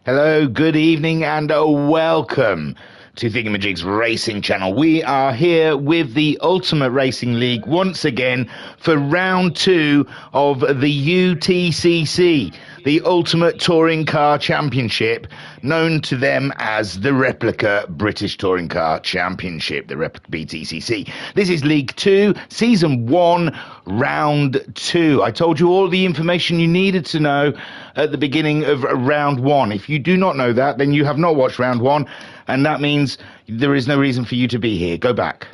Hello, good evening, and welcome to Thingamajig's Racing Channel. We are here with the Ultimate Racing League once again for round 2 of the UTCC, the Ultimate Touring Car Championship, known to them as the Replica British Touring Car Championship, the Replica BTCC. This is League 2, Season 1, Round 2. I told you all the information you needed to know at the beginning of Round 1. If you do not know that, then you have not watched Round 1, and that means there is no reason for you to be here. Go back,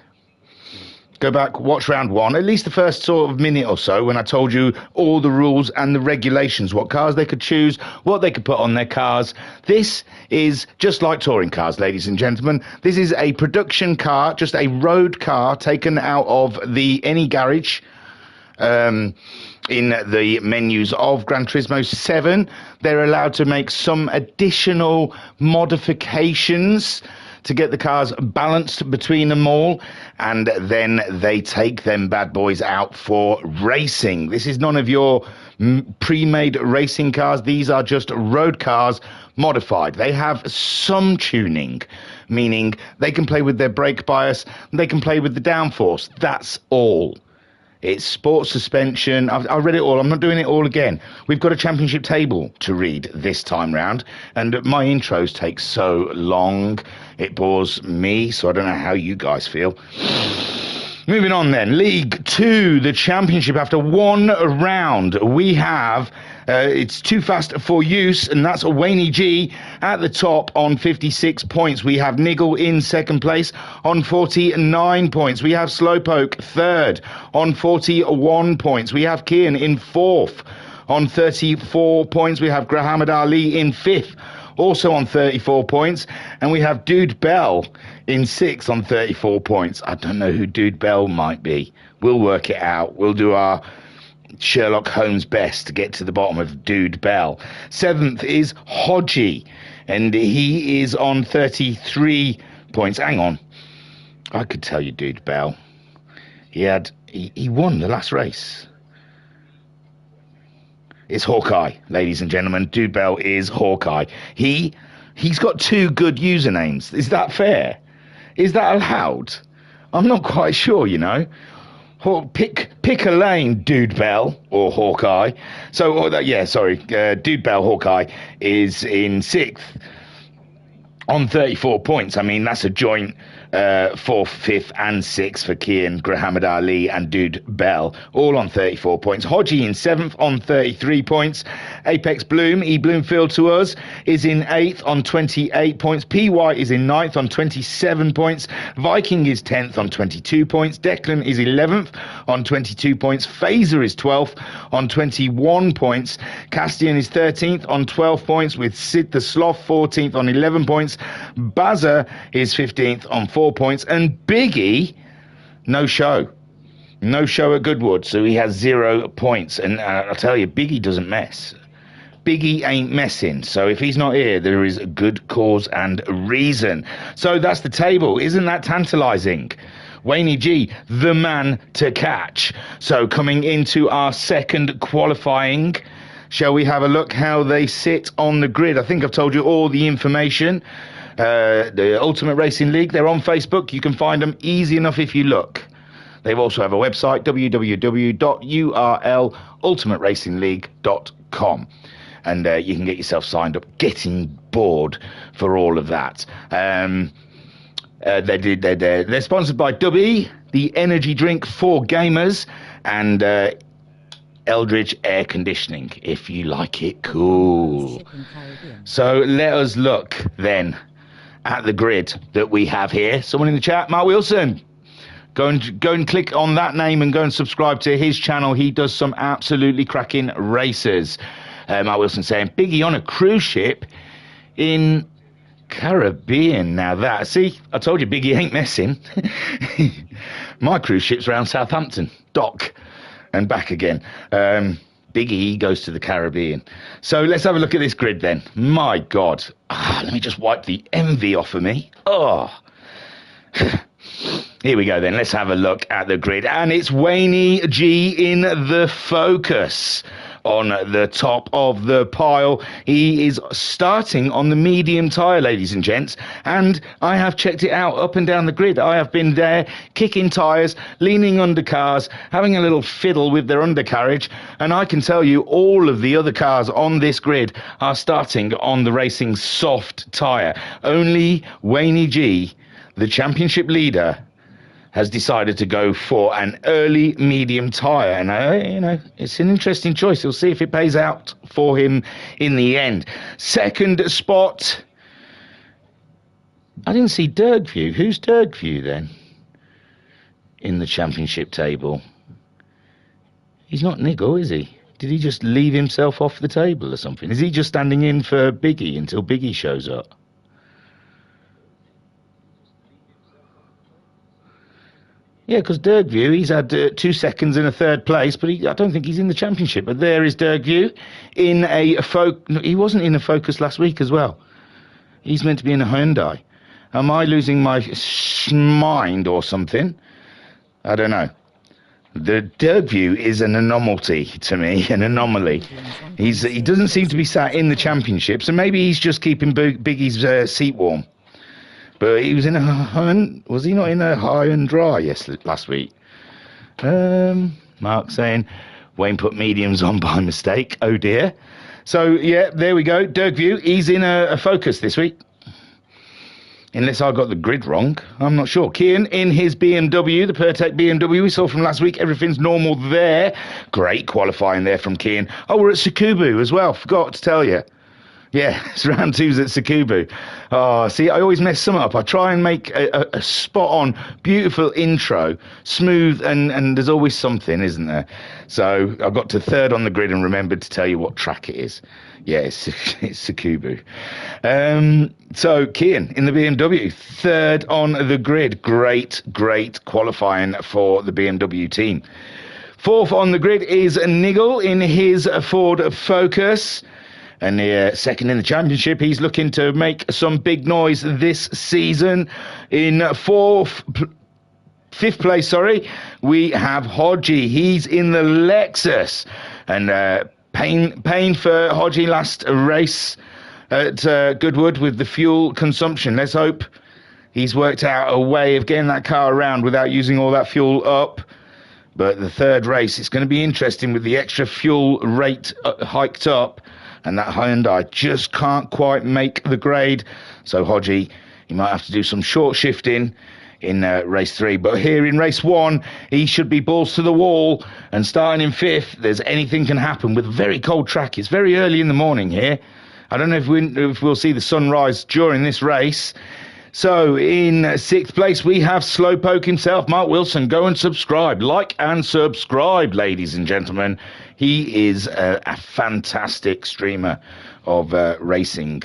watch Round 1, at least the first sort of minute or so, when I told you all the rules and the regulations, what cars they could choose, what they could put on their cars. This is just like touring cars, ladies and gentlemen. This is a production car, just a road car taken out of any garage in the menus of Gran Turismo 7. They're allowed to make some additional modifications to get the cars balanced between them all, and then they take them bad boys out for racing. This is none of your pre-made racing cars. These are just road cars modified. They have some tuning, meaning they can play with their brake bias, they can play with the downforce. That's all. It's sports suspension. I've read it all. I'm not doing it all again. We've got a championship table to read this time round, and my intros take so long. It bores me, so I don't know how you guys feel. Moving on then. League 2, the championship. After one round, we have... it's Too Fast for Use, and that's Wayne G at the top on 56 points. We have Niggle in second place on 49 points. We have Slowpoke third on 41 points. We have Kian in fourth on 34 points. We have Grahamad Ali in fifth, also on 34 points. And we have Dude Bell in sixth on 34 points. I don't know who Dude Bell might be. We'll work it out. We'll do our Sherlock Holmes best to get to the bottom of Dude Bell. Seventh is Hodgie, and he is on 33 points. Hang on, I could tell you Dude Bell. He won the last race. It's Hawkeye, ladies and gentlemen. Dude Bell is Hawkeye. He's got two good usernames. Is that fair? Is that allowed? I'm not quite sure, you know. Pick a lane, Dude Bell or Hawkeye. Dude Bell Hawkeye is in sixth on 34 points. I mean, that's a joint fourth, fifth, and sixth for Kian, Grahamad Ali, and Dude Bell, all on 34 points. Hodgie in seventh on 33 points. Apex Bloom, Bloomfield to us, is in eighth on 28 points. PY is in ninth on 27 points. Viking is 10th on 22 points. Declan is 11th on 22 points. Phaser is 12th on 21 points. Castian is 13th on 12 points, with Sid the Sloth 14th on 11 points. Bazza is 15th on 4 points, and Biggie, no show at Goodwood, so he has 0 points. And I'll tell you, Biggie doesn't mess. Biggie ain't messing, so if he's not here, there is a good cause and reason. So that's the table. Isn't that tantalizing? Wayne G, the man to catch. So coming into our second qualifying, shall we have a look how they sit on the grid? I think I've told you all the information. The Ultimate Racing League, they're on Facebook. You can find them easy enough if you look. They also have a website, www.ultimateracingleague.com. And you can get yourself signed up. Getting bored for all of that. They're sponsored by Dubby, the energy drink for gamers, and Eldridge Air Conditioning, if you like it cool. So let us look then at the grid that we have here. Someone in the chat, Mark Wilson, go and click on that name and go and subscribe to his channel. He does some absolutely cracking races. Mark Wilson saying Biggie on a cruise ship in Caribbean. Now that, see, I told you Biggie ain't messing. My cruise ship's around Southampton dock and back again. Biggie goes to the Caribbean. So let's have a look at this grid then. My God. Let me just wipe the envy off of me. Oh. Here we go then. Let's have a look at the grid. And it's Wayne G in the focus on the top of the pile. He is starting on the medium tyre, ladies and gents, and I have checked it out up and down the grid. I have been there kicking tyres, leaning under cars, having a little fiddle with their undercarriage, and I can tell you all of the other cars on this grid are starting on the racing soft tyre. Only Wayne G, the championship leader, has decided to go for an early medium tyre, and it's an interesting choice. We'll see if it pays out for him in the end. Second spot, I didn't see Dergview. Who's Dergview then in the championship table? He's not Nigel, is he? Did he just leave himself off the table or something? Is he just standing in for Biggie until Biggie shows up? Yeah, because Dergview, he's had 2 seconds in a third place, but I don't think he's in the championship. But there is Dergview in a he wasn't in a Focus last week as well. He's meant to be in a Hyundai. Am I losing my mind or something? I don't know. The Dergview is an anomaly to me, an anomaly. He doesn't seem to be sat in the championship, so maybe he's just keeping Biggie's seat warm. But he was in was he not in a high and dry last week? Mark saying Wayne put mediums on by mistake. Oh dear. So yeah, there we go. Dergview, he's in a Focus this week. Unless I got the grid wrong, I'm not sure. Kian in his BMW, the Pertec BMW we saw from last week. Everything's normal there. Great qualifying there from Kian. Oh, we're at Sukubu as well. Forgot to tell you. Yeah, it's round 2's at Sukubu. Oh, see, I always mess some up. I try and make a spot-on, beautiful intro, smooth, and there's always something, isn't there? So I got to third on the grid and remembered to tell you what track it is. Yeah, it's Sukubu. So Kian in the BMW, third on the grid. Great qualifying for the BMW team. Fourth on the grid is Nigel in his Ford Focus. And second in the championship, he's looking to make some big noise this season. In fifth place, we have Hodgie. He's in the Lexus. And pain for Hodgie last race at Goodwood with the fuel consumption. Let's hope he's worked out a way of getting that car around without using all that fuel up. But the third race, it's going to be interesting with the extra fuel rate hiked up. And that Hyundai just can't quite make the grade. So Hodgie, he might have to do some short shifting in race 3. But here in race 1, he should be balls to the wall. And starting in 5th, there's anything can happen with a very cold track. It's very early in the morning here. I don't know if we'll see the sunrise during this race. So in 6th place, we have Slowpoke himself, Mark Wilson. Go and subscribe. Like and subscribe, ladies and gentlemen. He is a fantastic streamer of racing.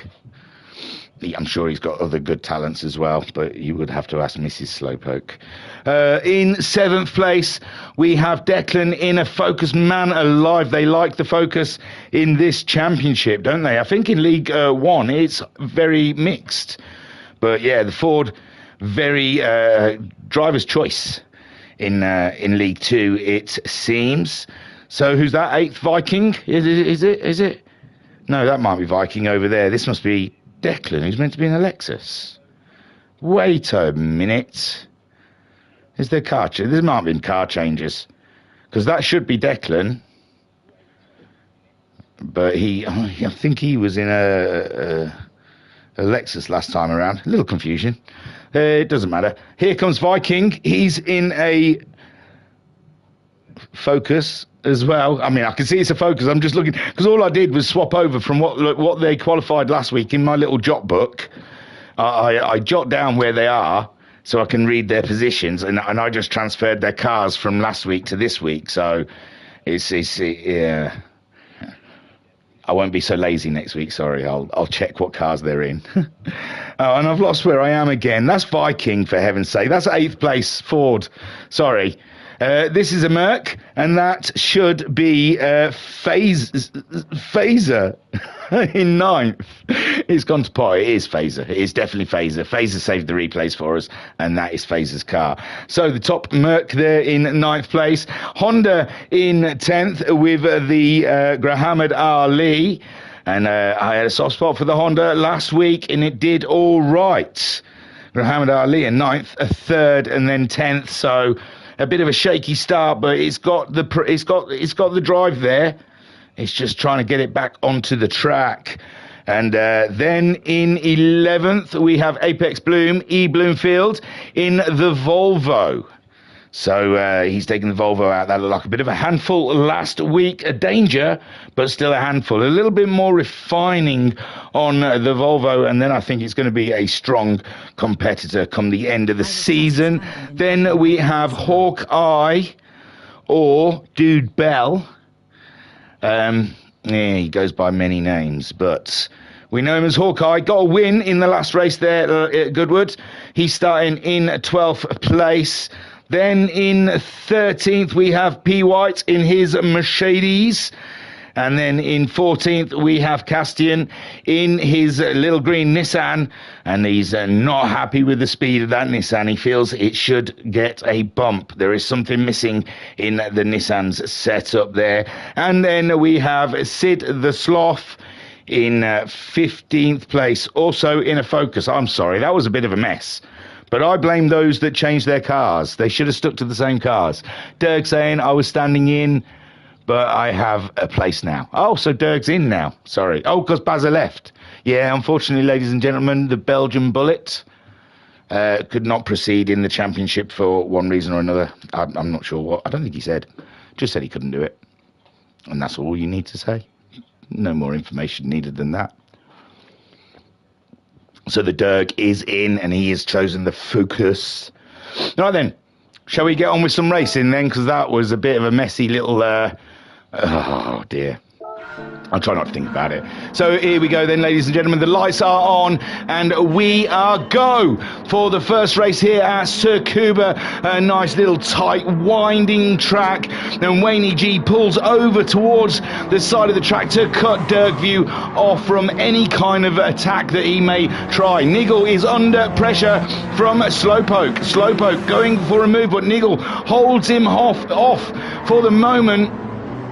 I'm sure he's got other good talents as well, but you would have to ask Mrs. Slowpoke. In 7th place, we have Declan in a Focus. Man alive, they like the Focus in this championship, don't they? I think in League 1, it's very mixed. But yeah, the Ford, very driver's choice in League 2, it seems. So who's that? 8th Viking? Is it? No, that might be Viking over there. This must be Declan, who's meant to be in a Lexus. Wait a minute. Is there car change? There might have been car changes. Because that should be Declan. But I think he was in a Lexus last time around. A little confusion. It doesn't matter. Here comes Viking. He's in a Focus as well. I mean, I can see it's a Focus. I'm just looking, because all I did was swap over from what they qualified last week in my little jot book. I jot down where they are so I can read their positions, and I just transferred their cars from last week to this week. So it's yeah. I won't be so lazy next week, sorry. I'll check what cars they're in. Oh, and I've lost where I am again. That's Viking, for heaven's sake. That's 8th place Ford. Sorry. This is a Merc, and that should be Phaser in 9th. It's gone to pot. It is Phaser. It is definitely Phaser. Phaser saved the replays for us, and that is Phaser's car. So the top Merc there in 9th place. Honda in 10th with the Grahamad Ali. And I had a soft spot for the Honda last week, and it did all right. Grahamad Ali in 9th, a 3rd, and then 10th. So a bit of a shaky start, but it's got the drive there. It's just trying to get it back onto the track. And then in 11th, we have Apex Bloom, E. Bloomfield, in the Volvo. So he's taken the Volvo out. That looked like a bit of a handful last week. A danger, but still a handful. A little bit more refining on the Volvo, and then I think it's going to be a strong competitor come the end of the season. Then we have Hawkeye or Dude Bell. Yeah, he goes by many names, but we know him as Hawkeye. Got a win in the last race there at Goodwood. He's starting in 12th place. Then in 13th, we have P. White in his Mercedes. And then in 14th, we have Castian in his little green Nissan. And he's not happy with the speed of that Nissan. He feels it should get a bump. There is something missing in the Nissan's setup there. And then we have Sid the Sloth in 15th place, also in a Focus. I'm sorry, that was a bit of a mess. But I blame those that changed their cars. They should have stuck to the same cars. Dirk saying I was standing in, but I have a place now. Oh, so Dirk's in now. Sorry. Oh, because Bazza left. Yeah, unfortunately, ladies and gentlemen, the Belgian Bullet could not proceed in the championship for one reason or another. I'm not sure what. I don't think he said. Just said he couldn't do it. And that's all you need to say. No more information needed than that. So the Dirk is in, and he has chosen the Focus. Right then, shall we get on with some racing then? Because that was a bit of a messy little... oh, dear. I'll try not to think about it. So here we go then, ladies and gentlemen. The lights are on, and we are go for the first race here at Tsukuba. A nice little tight, winding track. And Wayne G pulls over towards the side of the track to cut Dirkview off from any kind of attack that he may try. Niggle is under pressure from Slowpoke. Slowpoke going for a move, but Niggle holds him off for the moment.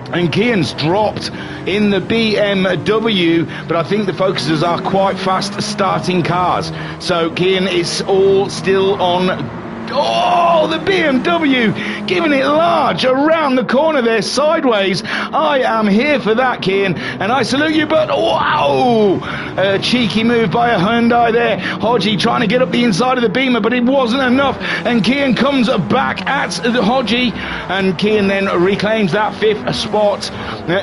And Kian's dropped in the BMW, but I think the Focusers are quite fast starting cars. So Kian is all still on... Oh, the BMW giving it large around the corner there, sideways. I am here for that, Kian, and I salute you, but wow! A cheeky move by a Hyundai there. Hodgie trying to get up the inside of the Beamer, but it wasn't enough, and Kian comes back at the Hodgie, and Kian then reclaims that 5th spot.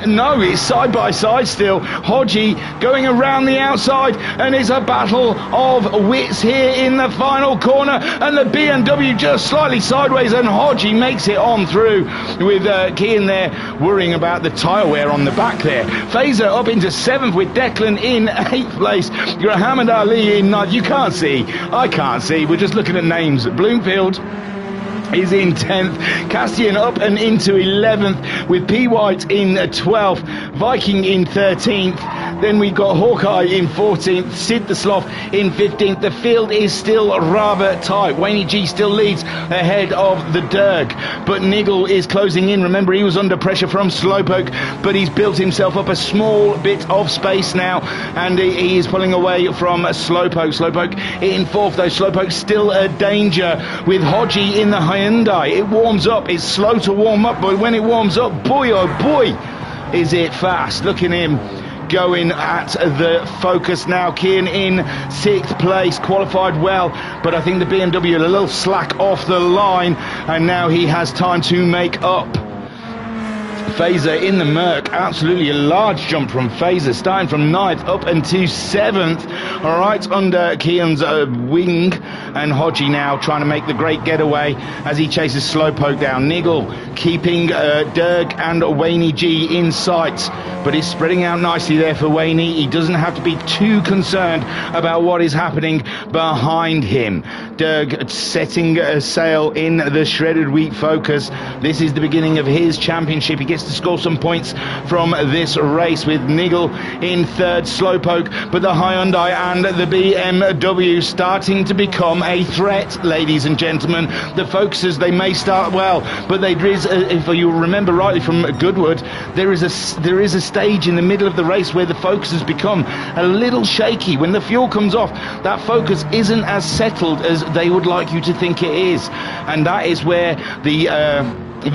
No, it's side by side still. Hodgie going around the outside, and it's a battle of wits here in the final corner, and the BMW just slightly sideways, and Hodgie makes it on through with Kian there worrying about the tyre wear on the back there. Phaser up into 7th with Declan in 8th place. Grahamad Ali in 9th. You can't see. I can't see. We're just looking at names. Bloomfield is in 10th. Castian up and into 11th with P. White in 12th. Viking in 13th. Then we've got Hawkeye in 14th. Sid the Sloth in 15th. The field is still rather tight. Wayne G still leads ahead of the Dirk, but Niggle is closing in. Remember, he was under pressure from Slowpoke, but he's built himself up a small bit of space now, and he is pulling away from Slowpoke. Slowpoke in 4th, though. Slowpoke still a danger with Hodgie in the Hyundai. It warms up. It's slow to warm up, but when it warms up, boy oh boy, is it fast. Look at him going at the Focus now. Kian in 6th place, qualified well, but I think the BMW a little slack off the line, and now he has time to make up. Phaser in the Merc, absolutely a large jump from Phaser, starting from 9th up into 7th, all right, under Kian's wing, and Hodgie now trying to make the great getaway as he chases Slowpoke down. Niggle keeping Derg and Wayne G in sight, but he's spreading out nicely there for Wayne. He doesn't have to be too concerned about what is happening behind him. Derg setting sail in the shredded wheat Focus. This is the beginning of his championship. He gets to score some points from this race with Nigel in third, Slowpoke, but the Hyundai and the BMW starting to become a threat, ladies and gentlemen. The Focuses, they may start well, but there is, if you remember rightly from Goodwood, there is a stage in the middle of the race where the Focuses become a little shaky. When the fuel comes off, that Focus isn't as settled as they would like you to think it is, and that is where the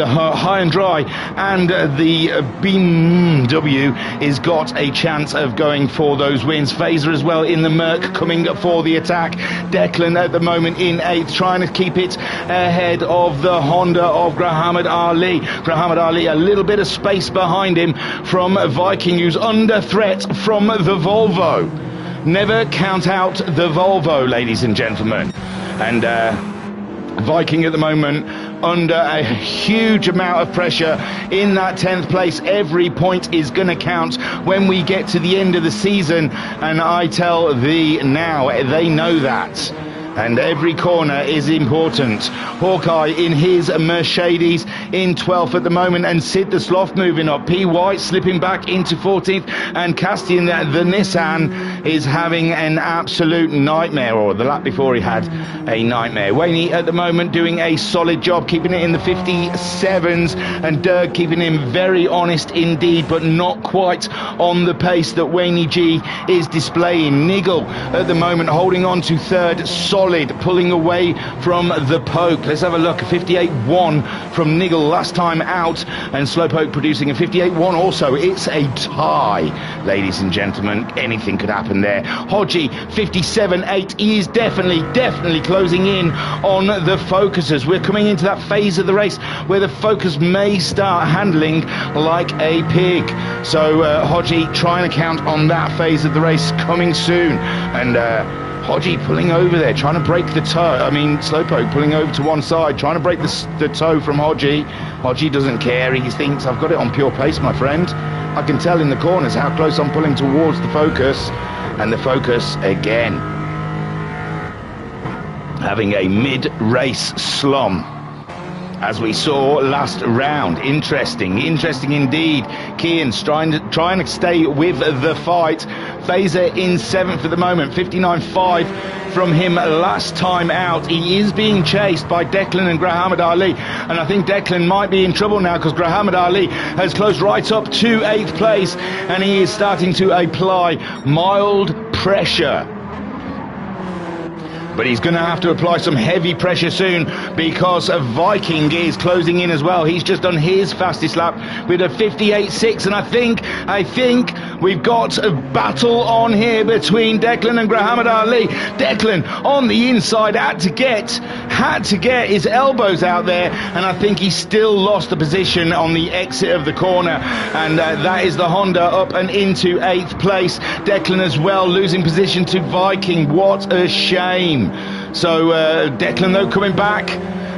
high and dry and the BMW is got a chance of going for those wins. Phaser as well in the Merc coming for the attack. Declan at the moment in 8th, trying to keep it ahead of the Honda of Grahamad Ali. Grahamad Ali a little bit of space behind him from Viking, who's under threat from the Volvo. Never count out the Volvo, ladies and gentlemen. And Viking at the moment under a huge amount of pressure in that 10th place. Every point is going to count when we get to the end of the season, and I tell thee now, they know that. And every corner is important. Hawkeye in his Mercedes in 12th at the moment, and Sid the Sloth moving up. P. White slipping back into 14th, and Castian the Nissan is having an absolute nightmare, or the lap before he had a nightmare. Wayne at the moment doing a solid job, keeping it in the 57s, and Derg keeping him very honest indeed, but not quite on the pace that Wayne G is displaying. Nigel at the moment holding on to third, solid, pulling away from the Poke. Let's have a look. A 58.1 from Nigel last time out, and Slowpoke producing a 58.1 also. It's a tie, ladies and gentlemen. Anything could happen there. Hodgie 57.8. He is definitely closing in on the Focuses. We're coming into that phase of the race where the Focus may start handling like a pig. So Hodgie trying to count on that phase of the race coming soon, and Hodgie pulling over there, trying to break the toe. Slowpoke pulling over to one side, trying to break the toe from Hodgie. Hodgie doesn't care. He thinks, I've got it on pure pace, my friend. I can tell in the corners how close I'm pulling towards the Focus. And the Focus again having a mid-race slum, as we saw last round. Interesting indeed. Kean's trying to stay with the fight. Phaser in 7th at the moment, 59.5 from him last time out. He is being chased by Declan and Grahamad Ali, and I think Declan might be in trouble now, because Grahamad Ali has closed right up to 8th place, and he is starting to apply mild pressure. But he's going to have to apply some heavy pressure soon, because Viking is closing in as well. He's just done his fastest lap with a 58.6, and I think we've got a battle on here between Declan and Grahamad Ali. Declan on the inside had to get his elbows out there, and I think he still lost the position on the exit of the corner, and that is the Honda up and into 8th place. Declan as well losing position to Viking. What a shame. So Declan though coming back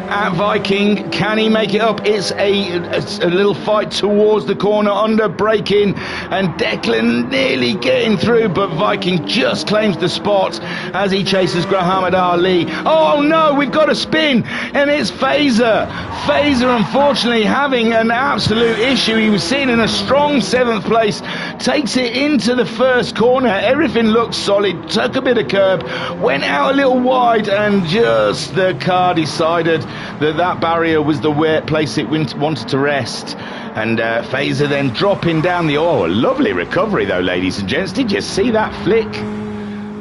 at Viking. Can he make it up? It's a little fight towards the corner, under braking, and Declan nearly getting through, but Viking just claims the spot as he chases Grahamad Ali. Oh no, we've got a spin, and it's Phaser. Phaser unfortunately having an absolute issue. He was seen in a strong 7th place, takes it into the first corner. Everything looked solid, took a bit of curb, went out a little wide, and just the car decided that barrier was the place it wanted to rest. And Phaser then dropping down a lovely recovery though, ladies and gents. Did you see that flick?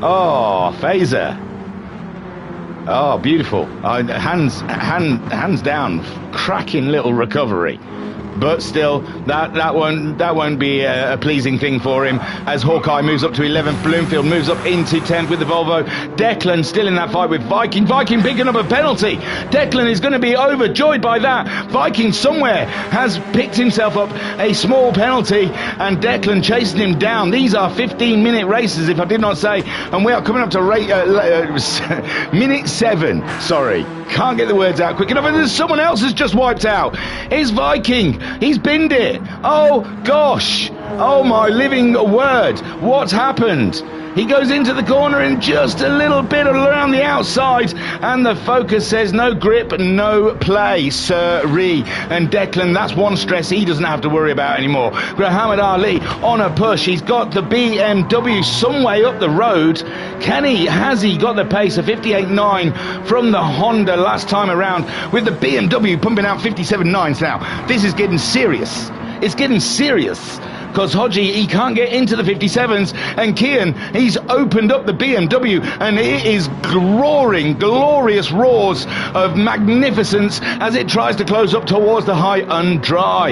Oh, Phaser. Oh, beautiful. Hands down, cracking little recovery. But still, that won't be a pleasing thing for him, as Hawkeye moves up to 11th. Bloomfield moves up into 10th with the Volvo. Declan still in that fight with Viking. Viking picking up a penalty. Declan is going to be overjoyed by that. Viking somewhere has picked himself up a small penalty, and Declan chasing him down. These are 15-minute races, if I did not say, and we are coming up to minute 57. Sorry, can't get the words out quick enough. And there's someone else has just wiped out. It's Viking. He's binned it. Oh, gosh. Oh, my living word. What's happened? He goes into the corner and just a little bit around the outside, and the focus says no grip, no play, sirree. And Declan, that's one stress he doesn't have to worry about anymore. Muhammad Ali on a push. He's got the BMW some way up the road. Has he got the pace of 58.9 from the Honda last time around, with the BMW pumping out 57.9s now? This is getting serious. It's getting serious. Because Hodgie, he can't get into the 57s, and Kian, he's opened up the BMW, and it is roaring, glorious roars of magnificence as it tries to close up towards the high and dry.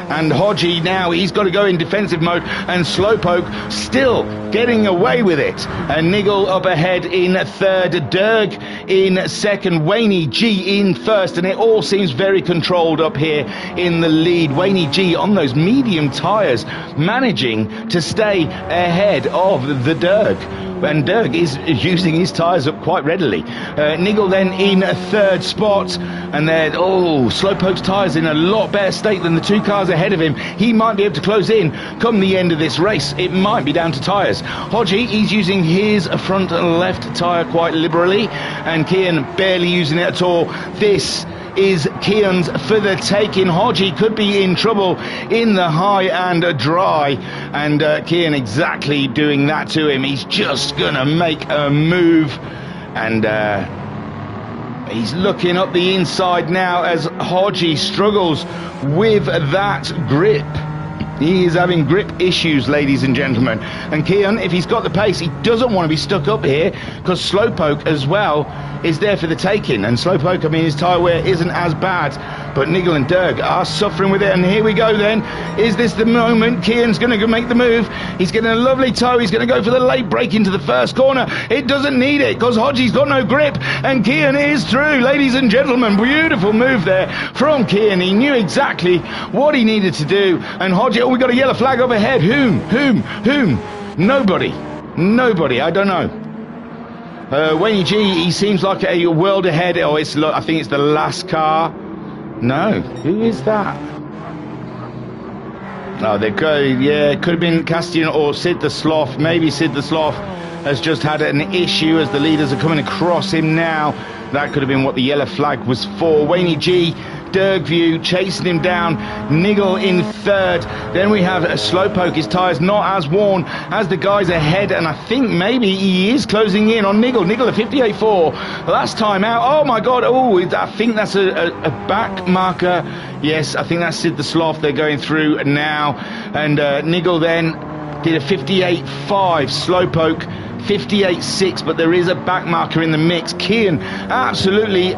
And Hodgie now, he's got to go in defensive mode, and Slowpoke still getting away with it. And Niggle up ahead in third, Derg in second, Wayne G in first, and it all seems very controlled up here in the lead. Wayne G on those medium tyres, managing to stay ahead of the Derg, and Derg is using his tyres up quite readily. Niggle then in a third spot, and then Slowpoke's tyres in a lot better state than the two cars ahead of him. He might be able to close in come the end of this race. It might be down to tyres. Hodgie, he's using his front left tyre quite liberally, and Kian barely using it at all. This is Kian's for the taking. Hodgie could be in trouble in the high and dry, and Kian exactly doing that to him. He's just gonna make a move, and he's looking up the inside now as Hodgie struggles with that grip. He is having grip issues, ladies and gentlemen. And Kian, if he's got the pace, he doesn't want to be stuck up here, because Slowpoke as well is there for the taking. And Slowpoke, I mean, his tyre wear isn't as bad, but Niggle and Derg are suffering with it. And here we go then. Is this the moment? Kian's going to make the move. He's getting a lovely toe. He's going to go for the late break into the first corner. It doesn't need it, because Hodgie's got no grip, and Kian is through, ladies and gentlemen. Beautiful move there from Kian. He knew exactly what he needed to do. And Hodgie, we got a yellow flag up ahead. Whom? Nobody, I don't know. Wayne G, he seems like a world ahead. I think it's the last car. No, who is that? Oh, they go. Yeah, it could have been Castian or Sid the Sloth. Maybe Sid the Sloth has just had an issue as the leaders are coming across him now. That could have been what the yellow flag was for. Wayne G, Dergview chasing him down, Niggle in third. Then we have a Slowpoke. His tyres not as worn as the guys ahead, and I think maybe he is closing in on Niggle. Niggle at 58.4 last time out. Oh my god, I think that's a back marker. Yes, I think that's Sid the Sloth they're going through now. And Niggle then did a 58.5. Slowpoke 58.6, but there is a back marker in the mix. Kian absolutely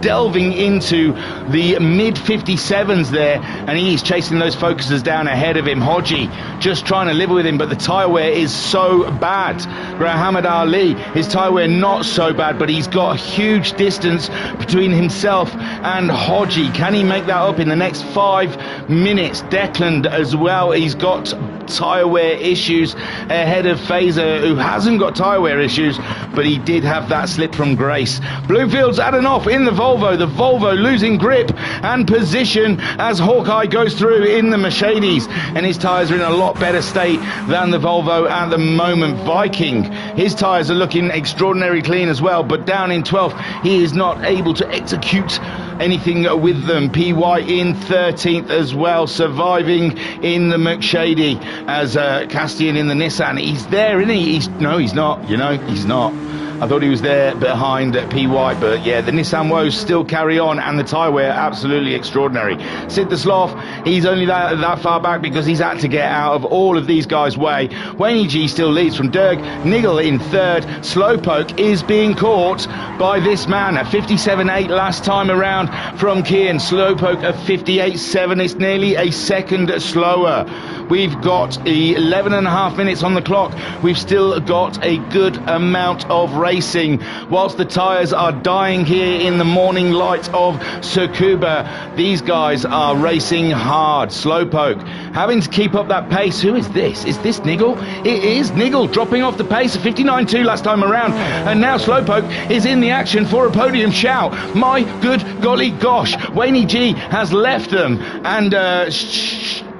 delving into the mid 57s there, and he's chasing those focusers down ahead of him. Hodgie just trying to live with him, but the tyre wear is so bad. Muhammad Ali, his tyre wear not so bad, but he's got a huge distance between himself and Hodgie. Can he make that up in the next 5 minutes? Declan as well, he's got tyre wear issues ahead of Fazer, who hasn't got tyre wear issues, but he did have that slip from Grace. Bluefield's adding off in the Volvo losing grip and position as Hawkeye goes through in the Mercedes, and his tyres are in a lot better state than the Volvo at the moment. Viking, his tyres are looking extraordinarily clean as well, but down in 12th, he is not able to execute anything with them. PY in 13th as well, surviving in the McShady, as Castian in the Nissan. He's there, isn't he? No, he's not. He's not. I thought he was there behind PY, but yeah, the Nissan woes still carry on, and the tyre wear absolutely extraordinary. Sid the Sloth, he's only that far back because he's had to get out of all of these guys' way. Wayne G still leads from Derg. Niggle in third. Slowpoke is being caught by this man at 57.8 last time around from Kian. Slowpoke at 58.7. It's nearly a second slower. We've got 11 and a half minutes on the clock. We've still got a good amount of racing. Whilst the tyres are dying here in the morning light of Tsukuba, these guys are racing hard. Slowpoke having to keep up that pace. Who is this? Is this Niggle? It is Niggle dropping off the pace of 59.2 last time around. And now Slowpoke is in the action for a podium shout. My good golly gosh. Wayne G has left them. And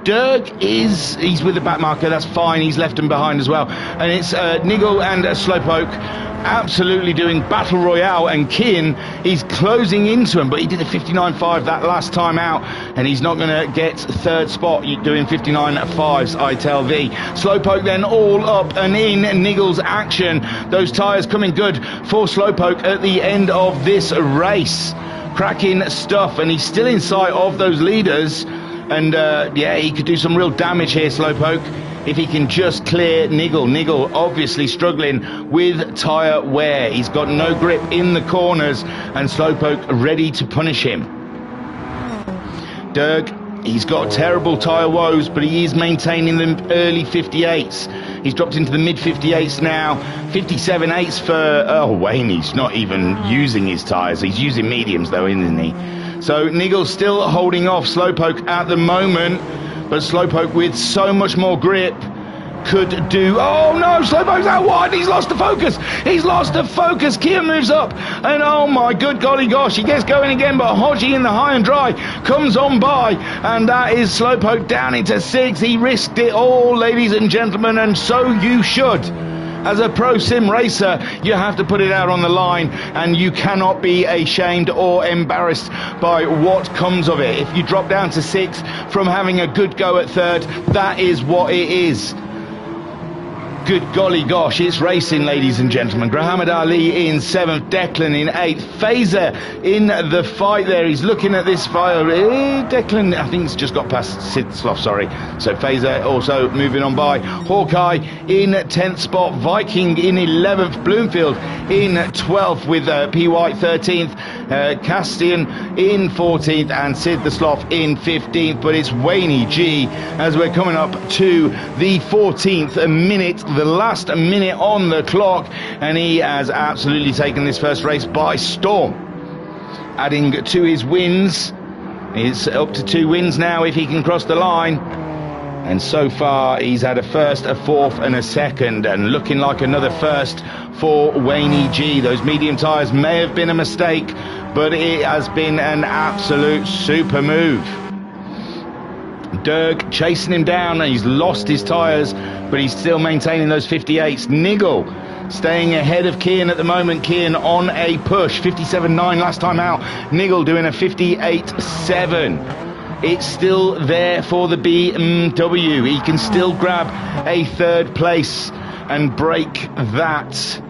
Dirk he's with the back marker. That's fine. He's left them behind as well. And it's Niggle and Slowpoke absolutely doing battle royale, and Kian is closing into him, but he did a 59.5 that last time out, and he's not going to get third spot doing 59.5s, I tell thee. Slowpoke then all up and in Niggle's action. Those tyres coming good for Slowpoke at the end of this race. Cracking stuff, and he's still in sight of those leaders, and yeah, he could do some real damage here, Slowpoke, if he can just clear Niggle. Niggle obviously struggling with tyre wear. He's got no grip in the corners, and Slowpoke ready to punish him. Dirk, he's got terrible tyre woes, but he is maintaining the early 58s. He's dropped into the mid 58s now. 57.8s for Wayne. He's not even using his tyres. He's using mediums though, isn't he? So Niggle's still holding off Slowpoke at the moment, but Slowpoke with so much more grip could do... Oh no, Slowpoke's out wide, he's lost the focus, Kian moves up, and oh my good golly gosh, he gets going again, but Hodgie in the high and dry comes on by, and that is Slowpoke down into 6. He risked it all, ladies and gentlemen, and so you should. As a pro sim racer, you have to put it out on the line, and you cannot be ashamed or embarrassed by what comes of it. If you drop down to 6 from having a good go at third, that is what it is. Good golly gosh, it's racing, ladies and gentlemen. Muhammad Ali in 7th, Declan in 8th, Fazer in the fight there. He's looking at this fire. Declan, I think, he's just got past Sid Slough, sorry. So Fazer also moving on by. Hawkeye in 10th spot, Viking in 11th, Bloomfield in 12th with P. White 13th, Castian in 14th, and Sid the Sloth in 15th. But it's Wayne G as we're coming up to the 14th minute, the last minute on the clock, and he has absolutely taken this first race by storm, adding to his wins. He's up to 2 wins now if he can cross the line, and so far he's had a first, a fourth and a second, and looking like another first for Wayne G. Those medium tyres may have been a mistake, but it has been an absolute super move. Dirk chasing him down, and he's lost his tyres, but he's still maintaining those 58s. Niggle staying ahead of Kian at the moment. Kian on a push, 57.9 last time out. Niggle doing a 58.7. It's still there for the BMW. He can still grab a third place and break that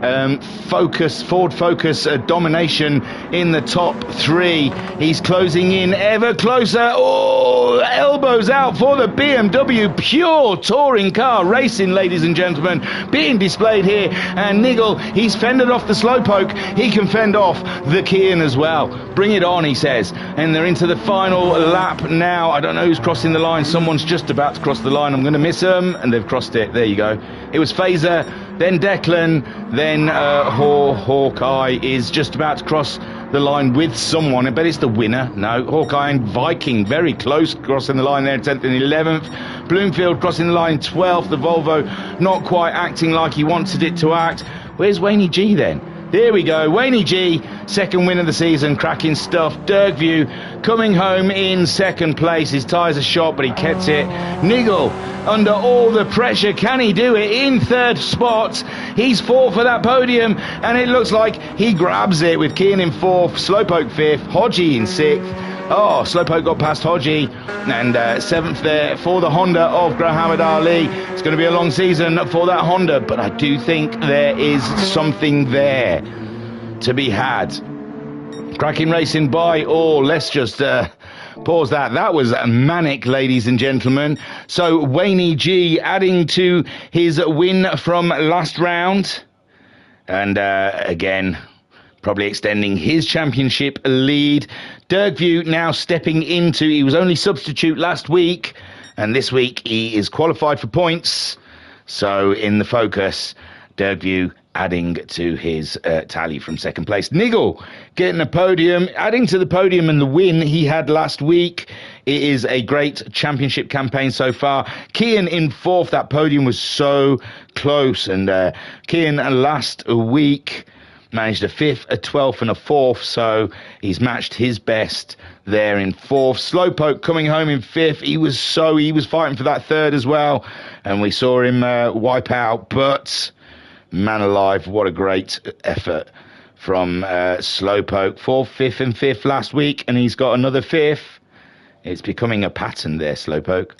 Ford Focus domination in the top 3. He's closing in ever closer. Oh, elbows out for the BMW. Pure touring car racing, ladies and gentlemen, being displayed here. And Niggle, he's fended off the Slowpoke. He can fend off the Kian as well. Bring it on, he says. And they're into the final lap now. I don't know who's crossing the line. Someone's just about to cross the line. I'm going to miss them, and they've crossed it. There you go. It was Fazer, then Declan, then Hawkeye is just about to cross the line with someone. I bet it's the winner. No, Hawkeye and Viking very close, crossing the line there, 10th and 11th. Bloomfield crossing the line 12th. The Volvo not quite acting like he wanted it to act. Where's Wayne G then? There we go, Wayne G, second win of the season, cracking stuff. Dirkview coming home in second place. His tyres are shot, but he kept it. Niggle under all the pressure, can he do it? In third spot, he's fought for that podium, and it looks like he grabs it with Kian in 4th, Slowpoke 5th, Hodgie in 6th. Oh, Slowpoke got past Hodgie, and 7th there for the Honda of Muhammad Ali. It's going to be a long season for that Honda, but I do think there is something there to be had. Cracking racing by all. Let's just pause that. That was manic, ladies and gentlemen. So Wayne G adding to his win from last round, and again, probably extending his championship lead. Dirkview now stepping into, he was only substitute last week, And this week he is qualified for points. So in the focus, Dergview adding to his tally from second place. Nigel getting a podium, adding to the podium and the win he had last week. It is a great championship campaign so far. Kian in fourth. That podium was so close. And Kian last week managed a fifth, a 12th and a fourth. So he's matched his best there in fourth. Slowpoke coming home in fifth. He was fighting for that third as well. And we saw him wipe out. But man alive, what a great effort from Slowpoke. Fourth, fifth and fifth last week. And he's got another fifth. It's becoming a pattern there, Slowpoke.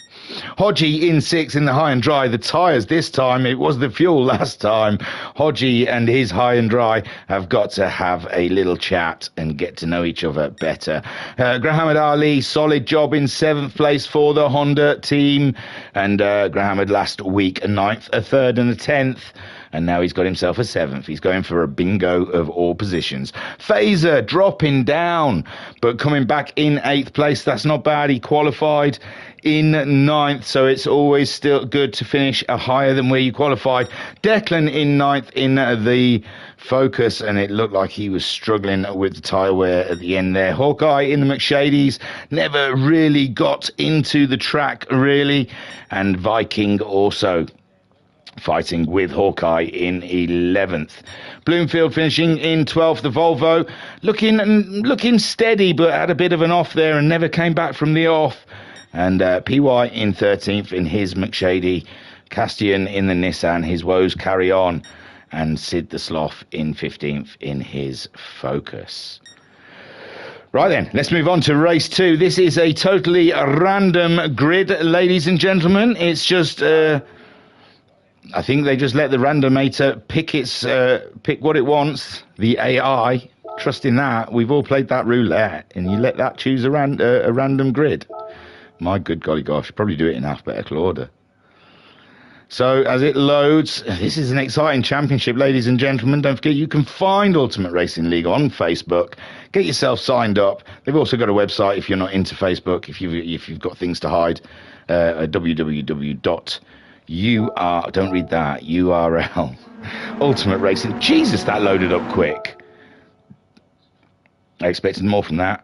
Hodgie in sixth in the high and dry. The tyres this time, it was the fuel last time. Hodgie and his high and dry have got to have a little chat and get to know each other better. Grahamad Ali, solid job in seventh place for the Honda team. And Grahamad last week, a ninth, a third and a 10th. And now he's got himself a seventh. He's going for a bingo of all positions. Phaser dropping down, but coming back in eighth place. That's not bad. He qualified in ninth, so it's always still good to finish higher than where you qualified. Declan in ninth in the focus, and it looked like he was struggling with the tyre wear at the end there. Hawkeye in the McShadies never really got into the track, really. And Viking also fighting with Hawkeye in 11th. Bloomfield finishing in 12th. The Volvo looking steady, but had a bit of an off there and never came back from the off. And PY in 13th in his McShady. Castian in the Nissan. His woes carry on. And Sid the Sloth in 15th in his Focus. Right then, let's move on to race 2. This is a totally random grid, ladies and gentlemen. It's just I think they just let the randomator pick what it wants. The AI, trust in that. We've all played that roulette, and you let that choose a random grid. My good golly gosh, probably do it in alphabetical order. So as it loads, this is an exciting championship, ladies and gentlemen. Don't forget, you can find Ultimate Racing League on Facebook. Get yourself signed up. They've also got a website if you're not into Facebook, if you've got things to hide. Don't read that, URL. Ultimate Racing. Jesus, that loaded up quick. I expected more from that.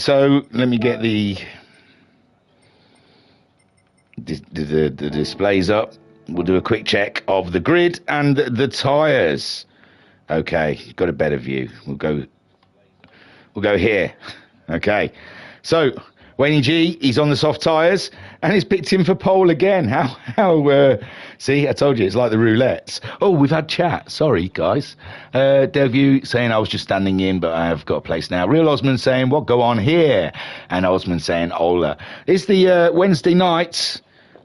So let me get the displays up. We'll do a quick check of the grid and the tyres. Okay, got a better view. We'll go here. Okay, so Wayne G, he's on the soft tyres, and he's picked him for pole again. See, I told you, it's like the roulettes. Oh, we've had chat. Sorry, guys. Delview saying I was just standing in, but I have got a place now. Real Osman saying, what go on here? And Osman saying, Ola. It's the Wednesday night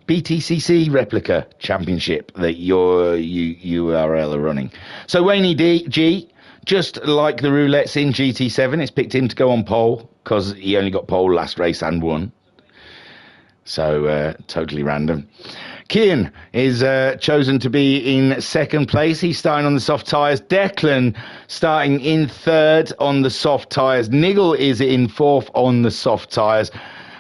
BTCC Replica Championship that your URL are running. So Wayne G, just like the roulettes in GT7, it's picked him to go on pole, because he only got pole last race and won. So totally random. Kian is chosen to be in second place. He's starting on the soft tyres. Declan starting in third on the soft tyres. Nigel is in fourth on the soft tyres.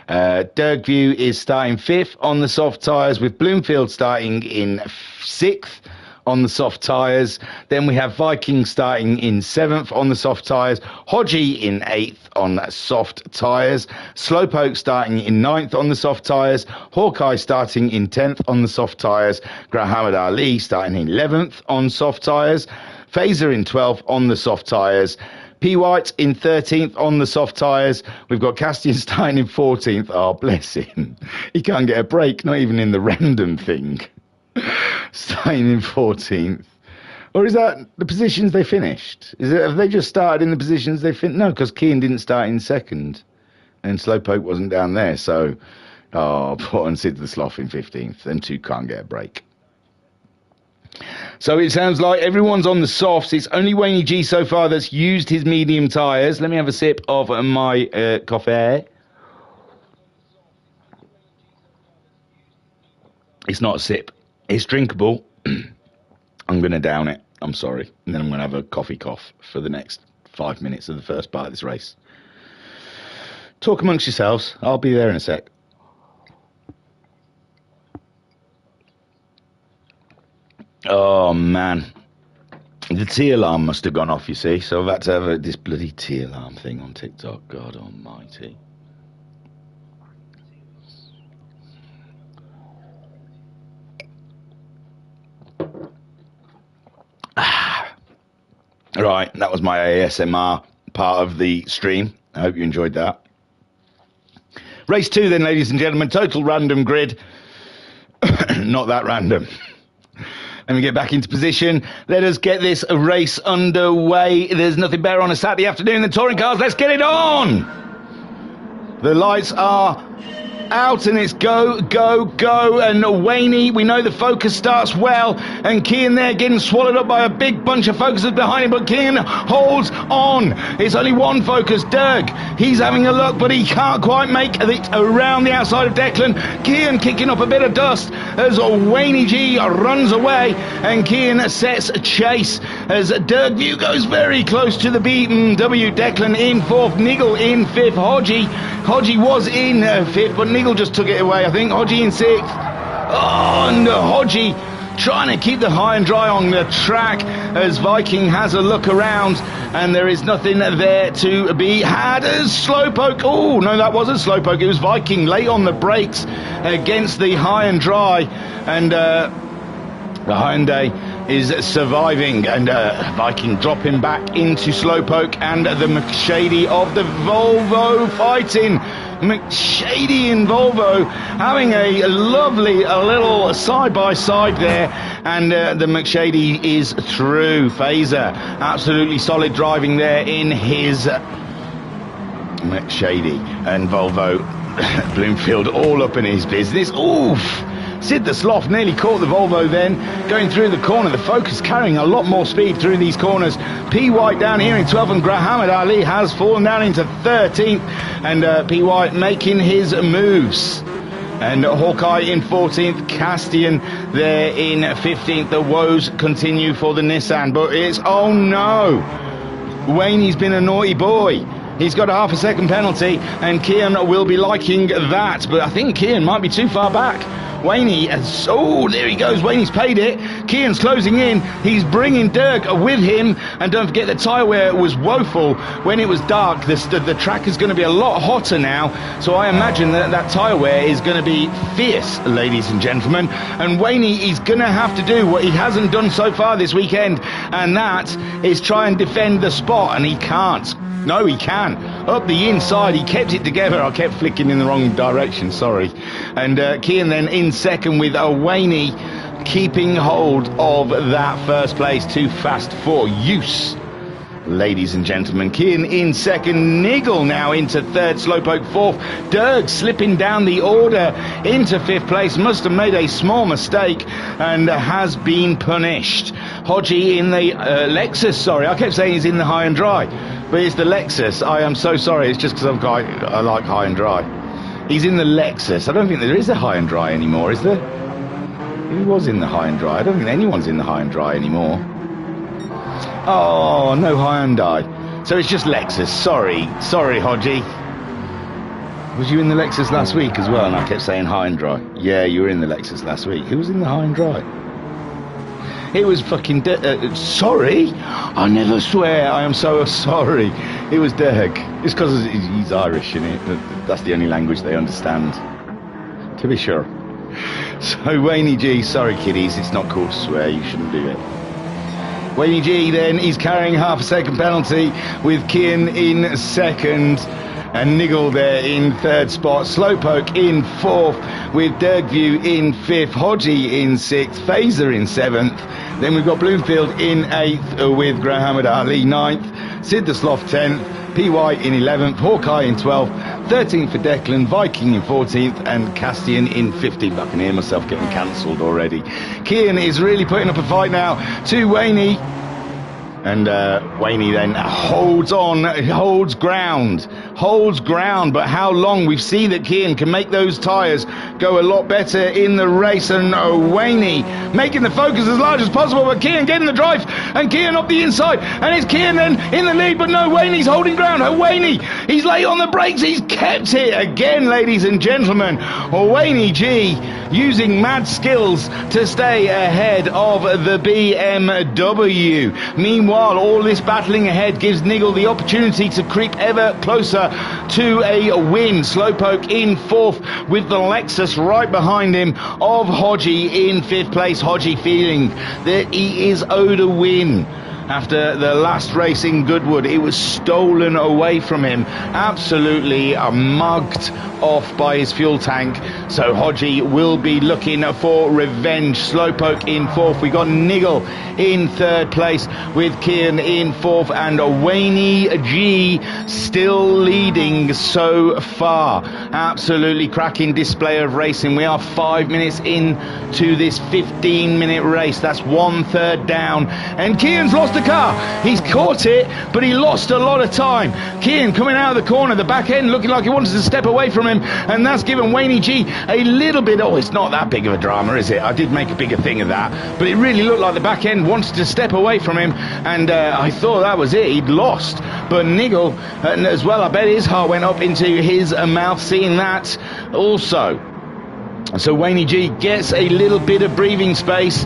Dergview is starting fifth on the soft tyres, with Bloomfield starting in sixth on the soft tyres. Then we have Viking starting in seventh on the soft tyres. Hodgie in eighth on soft tyres. Slowpoke starting in ninth on the soft tyres. Hawkeye starting in 10th on the soft tyres. Grahamad Ali starting in 11th on soft tyres. Phaser in 12th on the soft tyres. P. White in 13th on the soft tyres. We've got Castian starting in 14th. Oh, bless him. He can't get a break, not even in the random thing. Starting in 14th. Or is that the positions they finished? Have they just started in the positions they finished? No, because Keane didn't start in second. And Slowpoke wasn't down there. So, put on Sid the Sloth in 15th. Them two can't get a break. So it sounds like everyone's on the softs. It's only Wayne G so far that's used his medium tyres. Let me have a sip of my coffee. It's not a sip. It's drinkable. I'm going to down it. I'm sorry. And then I'm going to have a coffee cough for the next 5 minutes of the first part of this race. Talk amongst yourselves. I'll be there in a sec. Oh, man. The tea alarm must have gone off, you see. So I've had to have this bloody tea alarm thing on TikTok. God almighty. Right, that was my ASMR part of the stream. I hope you enjoyed that. Race 2 then, ladies and gentlemen. Total random grid. Not that random. Let me get back into position. Let us get this race underway. There's nothing better on a Saturday afternoon than touring cars. Let's get it on! The lights are out and it's go, go, go. And Waney, we know the Focus starts well. And Kian there getting swallowed up by a big bunch of Focuses behind him. But Kian holds on. It's only one Focus, Dirk. He's having a look, but he can't quite make it around the outside of Declan. Kian kicking up a bit of dust as Waney G runs away. And Kian sets chase as Dirk View goes very close to the BMW. Declan in fourth, Nigel in fifth, Hodgie was in fifth, but Nigel just took it away. I think Hodgie in sixth. Oh, and Hodgie trying to keep the high and dry on the track as Viking has a look around, and there is nothing there to be had as Slowpoke. Oh, no, that wasn't Slowpoke. It was Viking late on the brakes against the high and dry, and the Hyundai is surviving, and Viking dropping back into Slowpoke, and the McShady of the Volvo fighting. McShady and Volvo having a lovely little side-by-side there, and the McShady is through. Phaser absolutely solid driving there in his McShady, and Volvo Bloomfield all up in his business. Oof! Sid the Sloth nearly caught the Volvo then, going through the corner. The Focus carrying a lot more speed through these corners. P. White down here in 12th, and Grahamad Ali has fallen down into 13th, and P. White making his moves. And Hawkeye in 14th, Castian there in 15th. The woes continue for the Nissan, but it's, oh no, Waney's been a naughty boy. He's got a half a second penalty, and Kian will be liking that, but I think Kian might be too far back. Waney, oh, there he goes. Waney's paid it. Kian's closing in. He's bringing Dirk with him. And don't forget the tyre wear was woeful when it was dark. The track is going to be a lot hotter now. So I imagine that tyre wear is going to be fierce, ladies and gentlemen. And Waney is going to have to do what he hasn't done so far this weekend. And that is try and defend the spot. And he can't. No, he can. Up the inside, he kept it together. I kept flicking in the wrong direction, sorry. And Kian then in second with Waney keeping hold of that first place. Too fast for use, ladies and gentlemen. Kian in second, Nigel now into third, Slowpoke fourth. Dirk slipping down the order into fifth place. Must have made a small mistake and has been punished. Hodgie in the Lexus, sorry. I kept saying he's in the high and dry, but it's the Lexus. I am so sorry. It's just because I like high and dry. He's in the Lexus. I don't think there is a high and dry anymore, is there? He was in the high and dry. I don't think anyone's in the high and dry anymore. Oh, no Hyundai. So it's just Lexus. Sorry, Hodgie. Was you in the Lexus last week as well? And I kept saying high and dry. Yeah, you were in the Lexus last week. Who was in the high and dry? It was fucking sorry. I never swear. I am so sorry. It was Dirk. It's because he's Irish, isn't it? That's the only language they understand. To be sure. So Waney G, sorry kiddies, it's not cool to swear. You shouldn't do it. Waney G then is carrying half a second penalty with Kian in second. And Nigel there in third spot. Slowpoke in fourth with Dirkview in fifth. Hodgie in sixth. Phaser in seventh. Then we've got Bloomfield in eighth with Grahamad Ali ninth. Sid the Sloth 10th. P. White in 11th. Hawkeye in 12th. 13th for Declan. Viking in 14th. And Castian in 15th. I can hear myself getting cancelled already. Kian is really putting up a fight now to Waney. And Waney then holds on, holds ground, holds ground, but how long? We've seen that Kian can make those tyres go a lot better in the race, and Wayne making the focus as large as possible, but Kian getting the drive, and Kian up the inside, and it's Kian then in the lead, but no, Wayne's holding ground. Wayne, he's late on the brakes, he's kept it again, ladies and gentlemen. Wayne G using mad skills to stay ahead of the BMW. Meanwhile, all this battling ahead gives Nigel the opportunity to creep ever closer to a win. Slowpoke in fourth with the Lexus right behind him of Hodgie in fifth place. Hodgie feeling that he is owed a win. After the last race in Goodwood, it was stolen away from him, absolutely mugged off by his fuel tank. So Hodgie will be looking for revenge. Slowpoke in fourth. We got Nigel in third place with Kian in fourth, and Wayne G still leading so far. Absolutely cracking display of racing. We are 5 minutes into this 15-minute race. That's 1/3 down, and Kian's lost the car. He's caught it, but he lost a lot of time. Kian coming out of the corner, the back end looking like he wanted to step away from him, and that's given Wayne G a little bit. Oh, it's not that big of a drama, is it? I did make a bigger thing of that, but it really looked like the back end wanted to step away from him, and I thought that was it. He'd lost. But Nigel as well, I bet his heart went up into his mouth seeing that also. So Wayne G gets a little bit of breathing space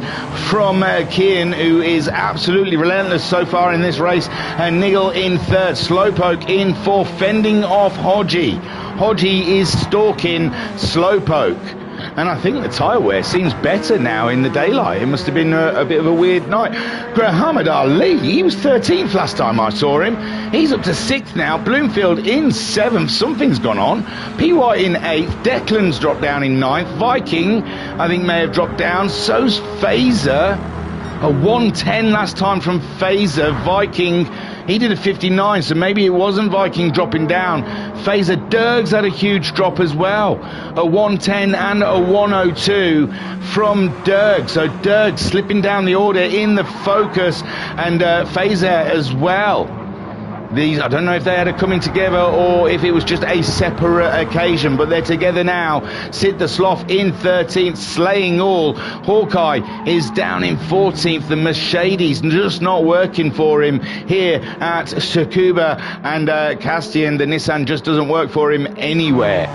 from Kian, who is absolutely relentless so far in this race, and Nigel in third. Slowpoke in fourth, fending off Hodgie. Hodgie is stalking Slowpoke, and I think the tyre wear seems better now in the daylight. It must have been a bit of a weird night. Muhammad Ali, he was 13th last time I saw him. He's up to 6th now. Bloomfield in 7th. Something's gone on. PY in 8th. Declan's dropped down in 9th. Viking, I think, may have dropped down. So's Phaser. A 110 last time from Phaser. Viking, he did a 59, so maybe it wasn't Viking dropping down. Phaser. Dergs had a huge drop as well. A 110 and a 102 from Derg. So Derg slipping down the order in the Focus, and Phaser as well. These, I don't know if they had a coming together or if it was just a separate occasion, but they're together now. Sid the Sloth in 13th, slaying all. Hawkeye is down in 14th. The Mercedes just not working for him here at Tsukuba, and Castian, the Nissan, just doesn't work for him anywhere.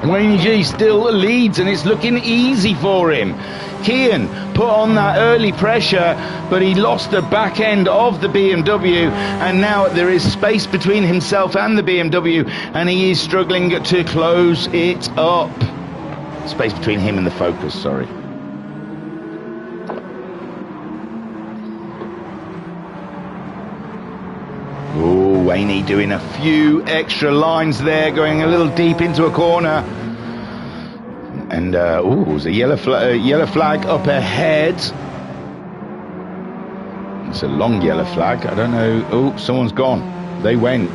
Wayne G still leads, and it's looking easy for him. Kian put on that early pressure, but he lost the back end of the BMW, and now there is space between himself and the BMW, and he is struggling to close it up. Space between him and the Focus, sorry. Oh, Wayne doing a few extra lines there, going a little deep into a corner. And, there's a yellow flag up ahead. It's a long yellow flag. I don't know. Oh, someone's gone. They went.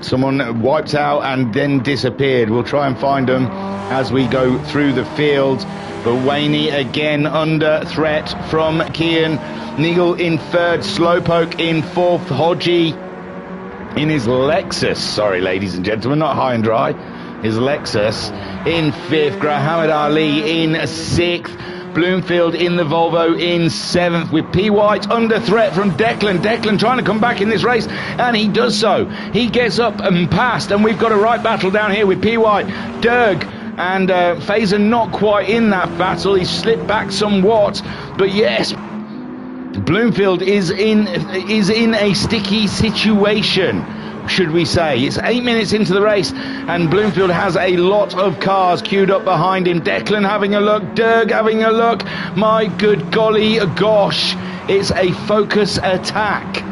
Someone wiped out and then disappeared. We'll try and find them as we go through the field. But Wayne again under threat from Kian. Nigel in third. Slowpoke in fourth. Hodgie in his Lexus. Sorry, ladies and gentlemen, not high and dry. His Lexus in fifth. Muhammad Ali in sixth. Bloomfield in the Volvo in seventh, with P. White under threat from Declan. Declan trying to come back in this race, and he does so. He gets up and past, and we've got a right battle down here with P. White, Derg, and Phaser not quite in that battle. He's slipped back somewhat, but yes, Bloomfield is in a sticky situation, should we say. It's 8 minutes into the race, and Bloomfield has a lot of cars queued up behind him. Declan having a look, Derg having a look. My good golly gosh, it's a Focus attack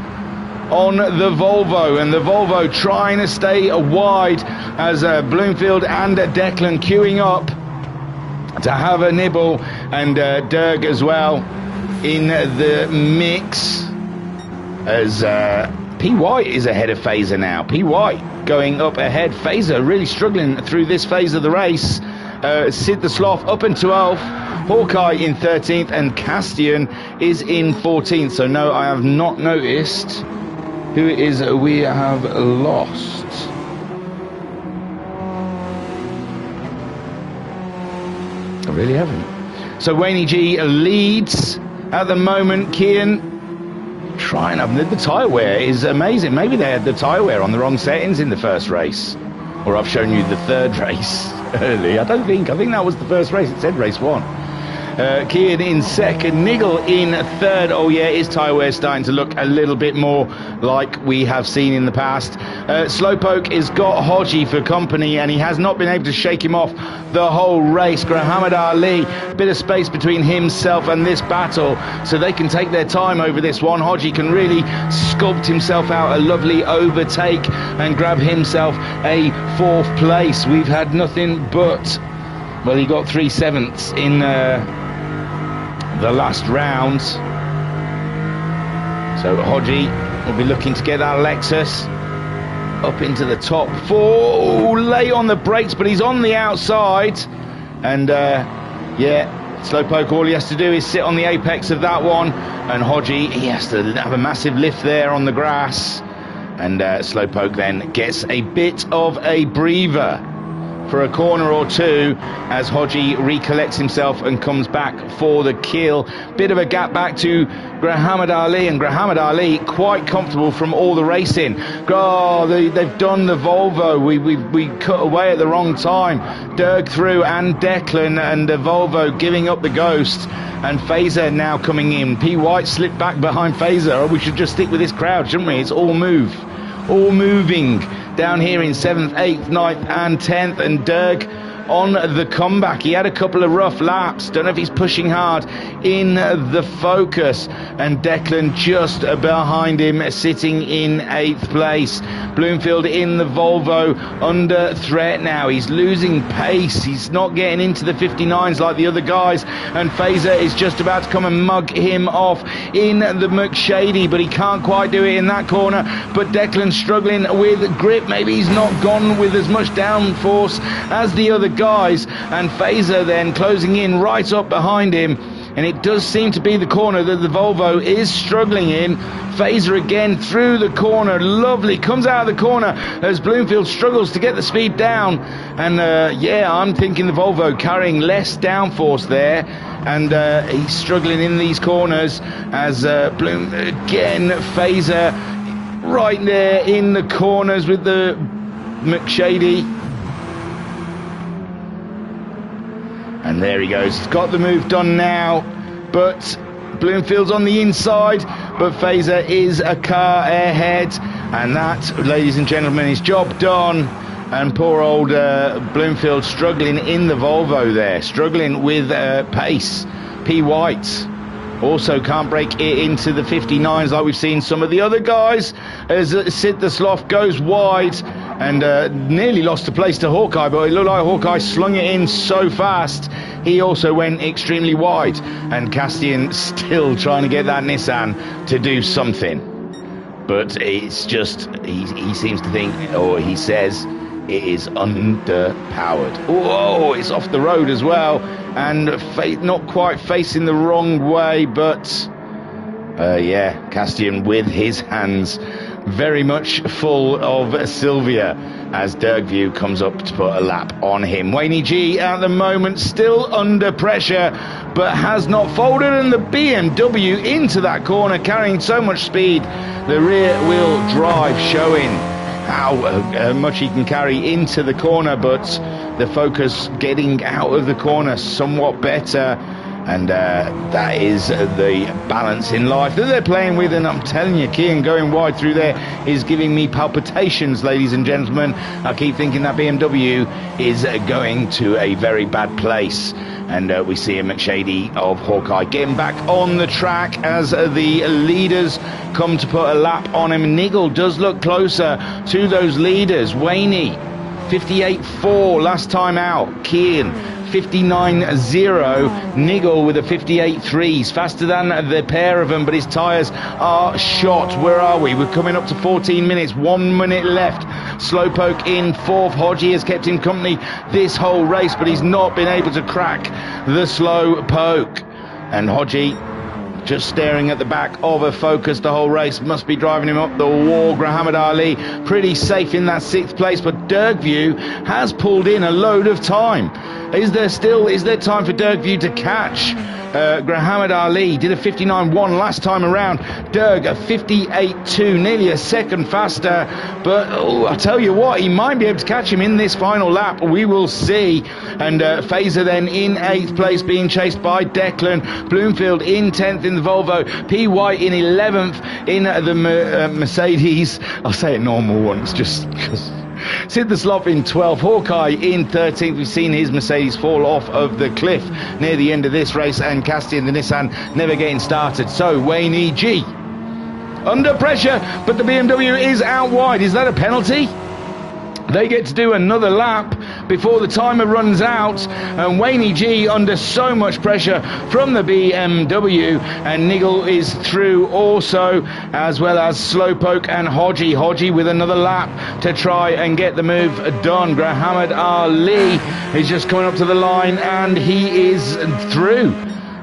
on the Volvo, and the Volvo trying to stay wide as Bloomfield and Declan queuing up to have a nibble, and Derg as well in the mix as P. White is ahead of Phaser now. P. White going up ahead. Phaser really struggling through this phase of the race. Sid the Sloth up in 12th. Hawkeye in 13th, and Castian is in 14th. So no, I have not noticed who it is we have lost. I really haven't. So Wayne G leads at the moment. Kian trying up. The tyre wear is amazing. Maybe they had the tyre wear on the wrong settings in the first race. Or I've shown you the third race early. I think that was the first race. It said race 1. Kian in second, Nigel in third. Oh yeah, his tyre wear starting to look a little bit more like we have seen in the past. Slowpoke has got Hodgie for company, and he has not been able to shake him off the whole race. Muhammad Ali, bit of space between himself and this battle, so they can take their time over this one. Hodgie can really sculpt himself out a lovely overtake and grab himself a 4th place. We've had nothing but, well, he got 3/7 in the last round. So Hodgie will be looking to get that Lexus up into the top 4. Late on the brakes, but he's on the outside. And yeah, Slowpoke, all he has to do is sit on the apex of that one. And Hodgie, he has to have a massive lift there on the grass. And Slowpoke then gets a bit of a breather for a corner or two as Hodgie recollects himself and comes back for the kill. Bit of a gap back to Muhammad Ali, and Muhammad Ali quite comfortable from all the racing. Oh, they've done the Volvo. We cut away at the wrong time. Derg through and Declan, and the Volvo giving up the ghost. And Fazer now coming in. P. White slipped back behind Fazer. Oh, we should just stick with this crowd, shouldn't we? It's all moving down here in 7th, 8th, 9th and 10th, and Derg on the comeback. He had a couple of rough laps. Don't know if he's pushing hard in the Focus. And Declan just behind him, sitting in 8th place. Bloomfield in the Volvo, under threat now. He's losing pace. He's not getting into the 59s like the other guys. And Fazer is just about to come and mug him off in the McShady, but he can't quite do it in that corner. But Declan's struggling with grip. Maybe he's not gone with as much downforce as the other guys. And Fazer then closing in right up behind him. And it does seem to be the corner that the Volvo is struggling in. Fazer again through the corner. Lovely. Comes out of the corner as Bloomfield struggles to get the speed down. And yeah, I'm thinking the Volvo carrying less downforce there. And he's struggling in these corners as Bloom again, Fazer right there in the corners with the McShady. And there he goes. He's got the move done now, but Bloomfield's on the inside, but Fazer is a car ahead. And that, ladies and gentlemen, is job done. And poor old Bloomfield struggling in the Volvo there, struggling with pace. P. White also can't break it into the 59s like we've seen some of the other guys, as Sid the Sloth goes wide and nearly lost a place to Hawkeye, but it looked like Hawkeye slung it in so fast he also went extremely wide. And Castian still trying to get that Nissan to do something, but it's just he seems to think, or he says, it is underpowered. Whoa, it's off the road as well, and not quite facing the wrong way, but yeah, Castian with his hands very much full of Sylvia as Dergview comes up to put a lap on him. Wayne G at the moment still under pressure, but has not folded, and the BMW into that corner carrying so much speed. The rear wheel drive showing how much he can carry into the corner, but the Focus getting out of the corner somewhat better. And that is the balance in life that they're playing with. And I'm telling you, Kian going wide through there is giving me palpitations, ladies and gentlemen. I keep thinking that BMW is going to a very bad place. And we see a McShady of Hawkeye getting back on the track as the leaders come to put a lap on him. Nigel does look closer to those leaders. Wayne 58.4 last time out. Kian 59.0. Nigel with a 58.3. He's faster than the pair of them, but his tyres are shot. Where are we? We're coming up to 14 minutes. 1 minute left. Slowpoke in 4th. Hodgie has kept him company this whole race, but he's not been able to crack the Slowpoke. And Hodgie just staring at the back of a Focus the whole race. Must be driving him up the wall. Muhammad Ali pretty safe in that 6th place, but Dergview has pulled in a load of time. Is there time for Dergview to catch Muhammad Ali? Did a 59.1 last time around. Derg a 58.2, nearly a second faster. But I tell you what, he might be able to catch him in this final lap. We will see. And Fazer then in 8th place, being chased by Declan. Bloomfield in 10th in the Volvo. P. White in 11th in the Mercedes. I'll say it normal once, just because. Sid the Sloth in 12th, Hawkeye in 13th. We've seen his Mercedes fall off of the cliff near the end of this race, and Castian, the Nissan, never getting started. So Wayne G under pressure, but the BMW is out wide. Is that a penalty? They get to do another lap before the timer runs out, and Wayne G under so much pressure from the BMW, and Nigel is through also, as well as Slowpoke and Hodgie with another lap to try and get the move done. Muhammad Ali is just coming up to the line, and he is through.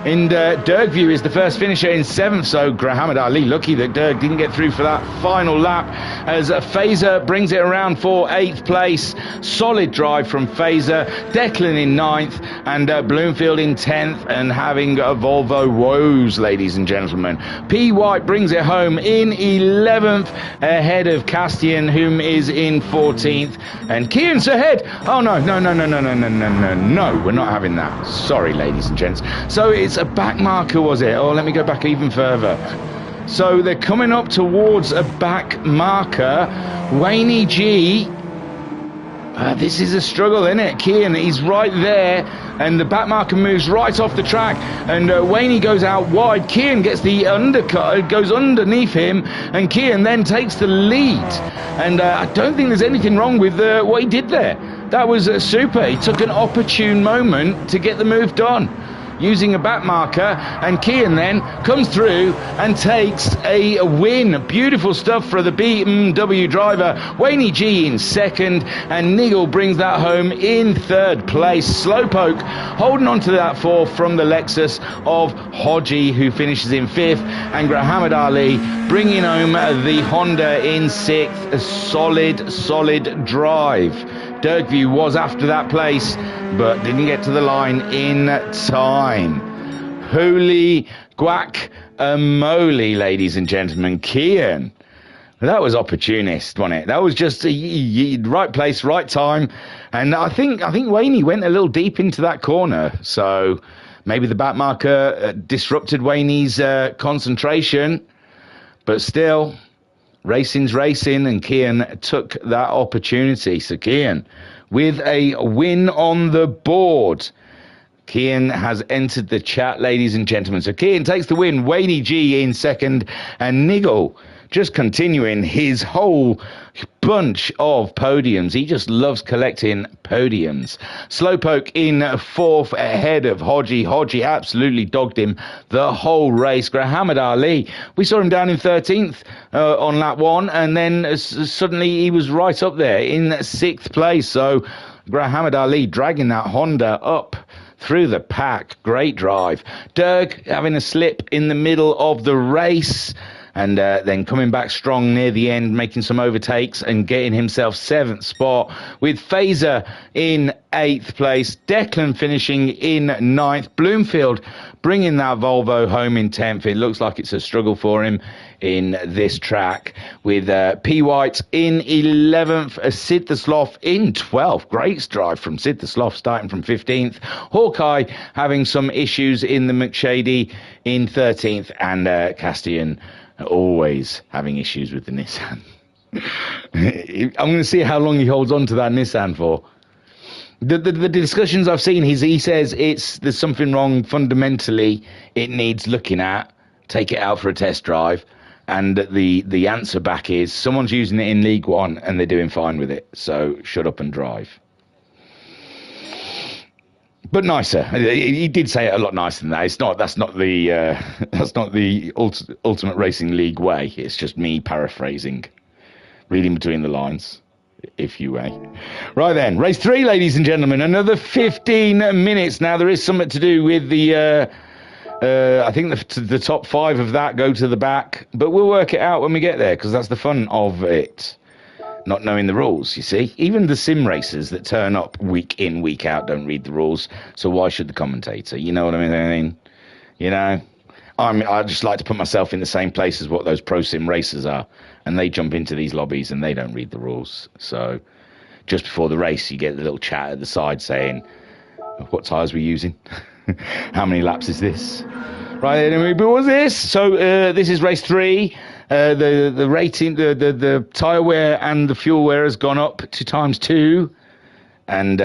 And Dergview is the first finisher in 7th, so Muhammad Ali lucky that Derg didn't get through for that final lap, as Fazer brings it around for 8th place. Solid drive from Fazer. Declan in 9th, and Bloomfield in 10th, and having a Volvo woes, ladies and gentlemen. P. White brings it home in 11th, ahead of Castian, whom is in 14th, and Kian's ahead. Oh no, we're not having that. Sorry, ladies and gents. So it's a back marker, was it? Oh, let me go back even further. So they're coming up towards a back marker. Wayne G. This is a struggle, isn't it? Kian, he's right there, and the back marker moves right off the track, and Wayne goes out wide. Kian gets the undercut, goes underneath him, and Kian then takes the lead. And I don't think there's anything wrong with what he did there. That was super. He took an opportune moment to get the move done, using a back marker, and Kian then comes through and takes a win. Beautiful stuff for the BMW driver. Wayne G in 2nd, and Nigel brings that home in 3rd place. Slowpoke holding on to that 4th from the Lexus of Hodgie, who finishes in 5th, and Muhammad Ali bringing home the Honda in 6th. A solid drive. Dergview was after that place, but didn't get to the line in time. Holy guacamole, ladies and gentlemen. Kian, that was opportunist, wasn't it? That was just right place, right time. And I think Wayne went a little deep into that corner, so maybe the back marker disrupted Wayne's concentration, but still, racing's racing, and Kian took that opportunity. So Kian with a win on the board. Kian has entered the chat, ladies and gentlemen. So Kian takes the win. Wayne G in 2nd, and Nigel just continuing his whole bunch of podiums. He just loves collecting podiums. Slowpoke in 4th, ahead of Hodgie. Hodgie absolutely dogged him the whole race. Muhammad Ali, we saw him down in 13th on lap 1, and then suddenly he was right up there in 6th place. So Muhammad Ali dragging that Honda up through the pack. Great drive. Derg having a slip in the middle of the race, and then coming back strong near the end, making some overtakes and getting himself 7th spot, with Fazer in 8th place, Declan finishing in 9th, Bloomfield bringing that Volvo home in 10th. It looks like it's a struggle for him in this track, with P. White in 11th, Sid the Sloth in 12th. Great drive from Sid the Sloth, starting from 15th. Hawkeye having some issues in the McShady in 13th, and Castian always having issues with the Nissan. I'm going to see how long he holds on to that Nissan for. The discussions I've seen, he says there's something wrong fundamentally, it needs looking at, take it out for a test drive, and the answer back is someone's using it in League One and they're doing fine with it, so shut up and drive. But nicer. He did say it a lot nicer than that. That's not the Ultimate Racing League way. It's just me paraphrasing, reading between the lines, if you may. Right then, race 3, ladies and gentlemen. Another 15 minutes. Now there is something to do with the. I think the top 5 of that go to the back, but we'll work it out when we get there, because that's the fun of it. not knowing the rules, you see. Even the sim racers that turn up week in, week out don't read the rules, so why should the commentator? You know what I mean? You know? I just like to put myself in the same place as what those pro sim racers are, and they jump into these lobbies and they don't read the rules. So just before the race, you get the little chat at the side saying, what tyres we're using? How many laps is this? Right, anyway, but what's this? So this is race 3. The rating, the tyre wear and the fuel wear has gone up 2 times 2, and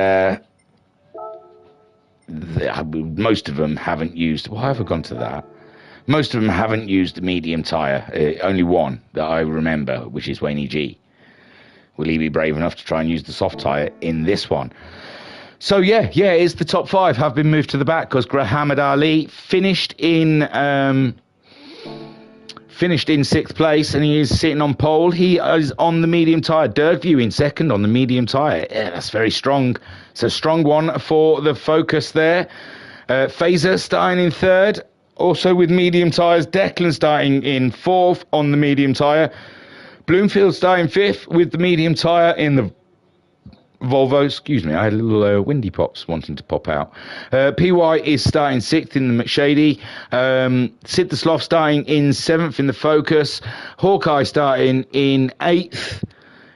most of them haven't used. Why have I gone to that? Most of them haven't used the medium tyre. Only one that I remember, which is Wayne G. Will he be brave enough to try and use the soft tyre in this one? So yeah, it's the top 5 have been moved to the back because Muhammad Ali finished in 6th place, and he is sitting on pole. He is on the medium tyre. Dergview in 2nd on the medium tyre. Yeah, that's very strong. It's a strong one for the Focus there. Fazer starting in 3rd, also with medium tyres. Declan starting in 4th on the medium tyre. Bloomfield starting 5th with the medium tyre in the Volvo. Excuse me, I had a little windy pops wanting to pop out. PY is starting 6th in the McShady. Sid the Sloth starting in 7th in the Focus. Hawkeye starting in 8th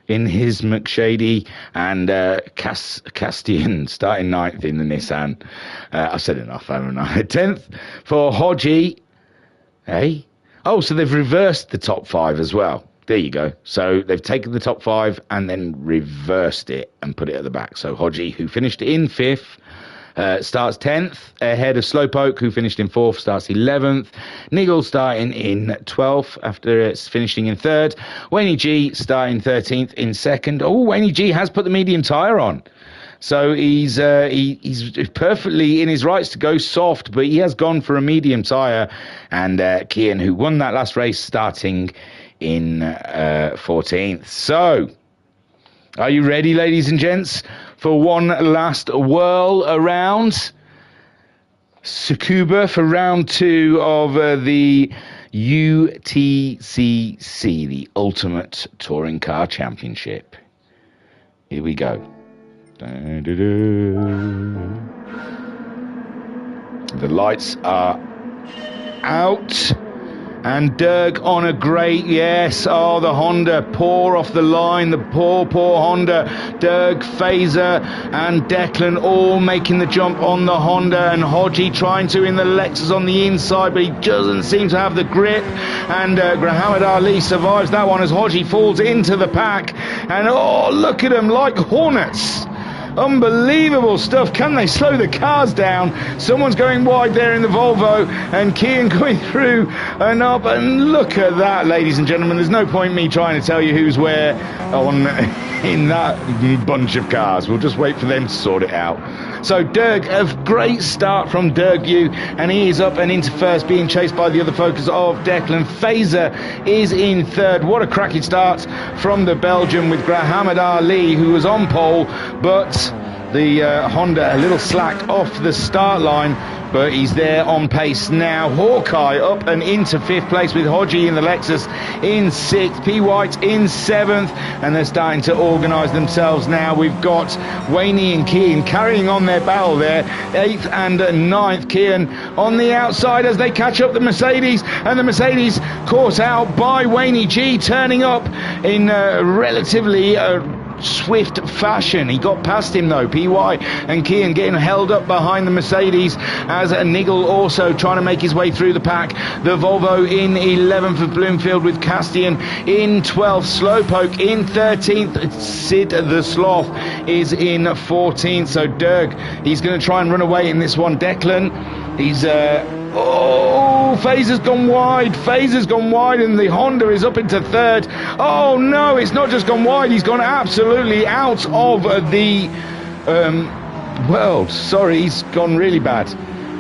in his McShady. And Castian starting 9th in the Nissan. I've said enough, haven't I? 10th for Hodgie. Hey? Oh, so they've reversed the top 5 as well. There you go. So they've taken the top 5 and then reversed it and put it at the back. So Hodgie, who finished in 5th, starts 10th, ahead of Slowpoke, who finished in 4th, starts 11th. Nigel starting in 12th after it's finishing in 3rd. Wayne G starting 13th in 2nd. Oh, Wayne G has put the medium tyre on. So he's perfectly in his rights to go soft, but he has gone for a medium tyre. And Kian, who won that last race, starting in 14th. So, are you ready, ladies and gents, for one last whirl around Tsukuba for round 2 of the UTCC, the Ultimate Touring Car Championship? Here we go. The lights are out. And Derg on a great, yes, oh, the Honda, poor off the line, the poor Honda. Derg, Fazer and Declan all making the jump on the Honda, and Hodgie trying to in the Lexus on the inside, but he doesn't seem to have the grip, and Muhammad Ali survives that one as Hodgie falls into the pack, and oh, look at them like hornets. Unbelievable stuff. Can they slow the cars down? Someone's going wide there in the Volvo, and Kian going through and up, and look at that, ladies and gentlemen. There's no point me trying to tell you who's where on in that bunch of cars. We'll just wait for them to sort it out. So Derg, a great start from Dergview, and he is up and into 1st, being chased by the other Focus of Declan. Fazer is in 3rd. What a cracking start from the Belgian with Muhammad Ali, who was on pole, but the Honda a little slack off the start line, but he's there on pace now. Hawkeye up and into 5th place with Hodgie in the Lexus in 6th. P. White in 7th, and they're starting to organise themselves now. We've got Wayne and Kian carrying on their battle there, 8th and 9th. Kian on the outside as they catch up the Mercedes, and the Mercedes caught out by Wayne G, turning up in relatively swift fashion. He got past him though. PY and Kian getting held up behind the Mercedes as Nigel also trying to make his way through the pack. The Volvo in 11th of Bloomfield with Castian in 12th. Slowpoke in 13th. Sid the Sloth is in 14th. So Derg, he's going to try and run away in this one. Declan, he's oh, Fazer's gone wide. Fazer's gone wide, and the Honda is up into 3rd. Oh no, it's not just gone wide, he's gone absolutely out of the world. Sorry, he's gone really bad.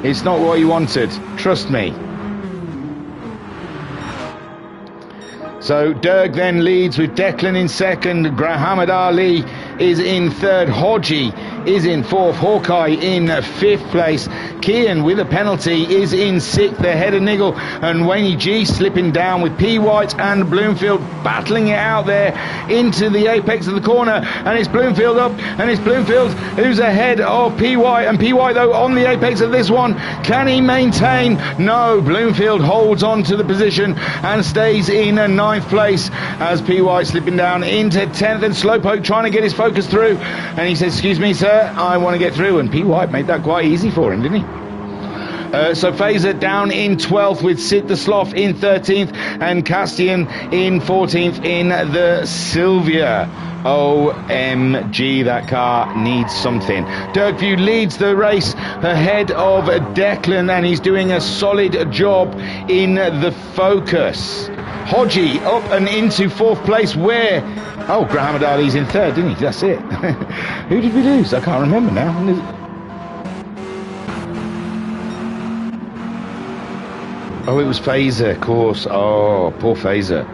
It's not what you wanted, trust me. So Derg then leads with Declan in 2nd. Muhammad Ali is in 3rd. Hodgie is in 4th. Hawkeye in 5th place. Kian with a penalty is in 6th ahead of Niggle, and Wayne G slipping down with P. White and Bloomfield battling it out there into the apex of the corner, and it's Bloomfield up, and it's Bloomfield who's ahead of P. White, and P. White though on the apex of this one. Can he maintain? No, Bloomfield holds on to the position and stays in 9th place as P. White slipping down into 10th, and Slowpoke trying to get his focus through, and he says, excuse me sir, I want to get through, and P. White made that quite easy for him, didn't he? So Fazer down in 12th with Sid the Sloth in 13th and Castian in 14th in the Sylvia. OMG, that car needs something. Dirkview leads the race ahead of Declan, and he's doing a solid job in the Focus. Hodgie up and into 4th place where... Oh, Graham Ali's in 3rd, didn't he? That's it. Who did we lose? I can't remember now. Oh, it was Fazer, of course. Oh, poor Fazer.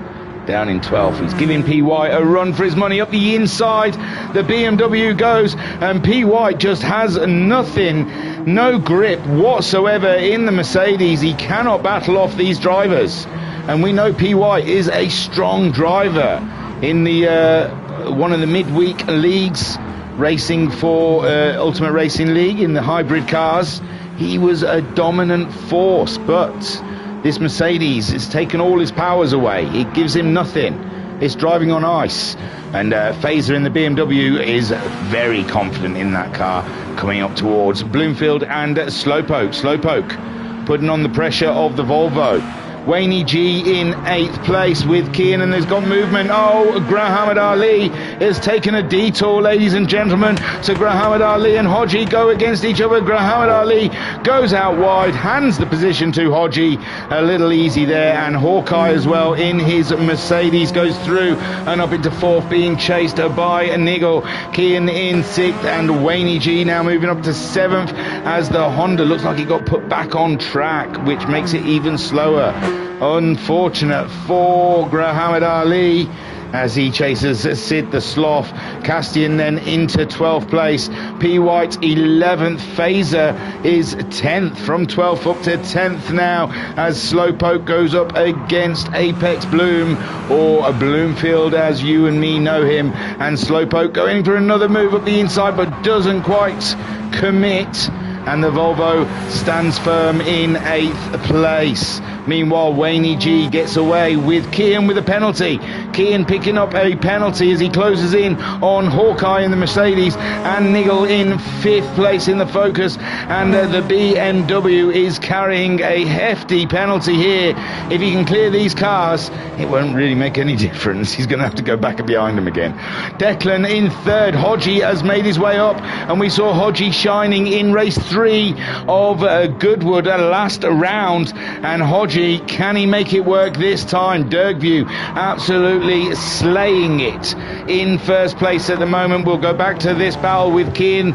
Down in 12th. He's giving P. White a run for his money up the inside. The BMW goes, and P. White just has nothing, no grip whatsoever in the Mercedes. He cannot battle off these drivers. And we know P. White is a strong driver in the one of the midweek leagues, racing for Ultimate Racing League in the hybrid cars. He was a dominant force, but this Mercedes has taken all his powers away. It gives him nothing. It's driving on ice. And Fazer in the BMW is very confident in that car coming up towards Bloomfield and Slowpoke. Slowpoke putting on the pressure of the Volvo. Wayne G in 8th place with Kian, and there's got movement. Oh, Grahamad Ali has taken a detour, ladies and gentlemen. So Grahamad Ali and Hodgie go against each other. Grahamad Ali goes out wide, hands the position to Hodgie. A little easy there, and Hawkeye as well in his Mercedes goes through and up into 4th, being chased by Niggle. Kian in 6th, and Wayne G now moving up to 7th as the Honda looks like it got put back on track, which makes it even slower. Unfortunate for Grahamad Ali as he chases Sid the Sloth. Castian then into 12th place. P. White 11th. Fazer is 10th, from 12th up to 10th now as Slowpoke goes up against Apex Bloom, or Bloomfield as you and me know him, and Slowpoke going for another move up the inside but doesn't quite commit, and the Volvo stands firm in 8th place. Meanwhile, Wayne G gets away with Kian with a penalty. Kian picking up a penalty as he closes in on Hawkeye in the Mercedes, and Niggle in 5th place in the Focus, and the BMW is carrying a hefty penalty here. If he can clear these cars, it won't really make any difference. He's going to have to go back behind him again. Declan in 3rd. Hodgie has made his way up, and we saw Hodgie shining in race 3 of Goodwood last round, and Hodgie, can he make it work this time? Dirkview absolutely slaying it in 1st place at the moment. We'll go back to this battle with Kian.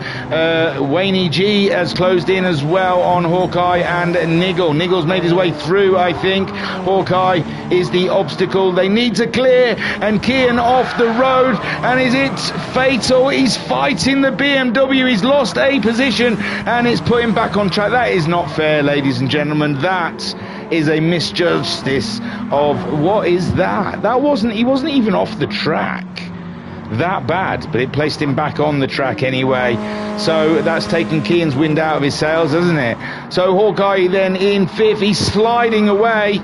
Wayne G has closed in as well on Hawkeye and Niggle. Niggle's made his way through, I think. Hawkeye is the obstacle they need to clear, and Kian off the road, and is it fatal? He's fighting the BMW. He's lost a position, and it's put him back on track. That is not fair, ladies and gentlemen. That is a misjustice of... what is that? He wasn't even off the track that bad, but it placed him back on the track anyway. So that's taken Kian's wind out of his sails, hasn't it? So Hawkeye then in 5th, he's sliding away,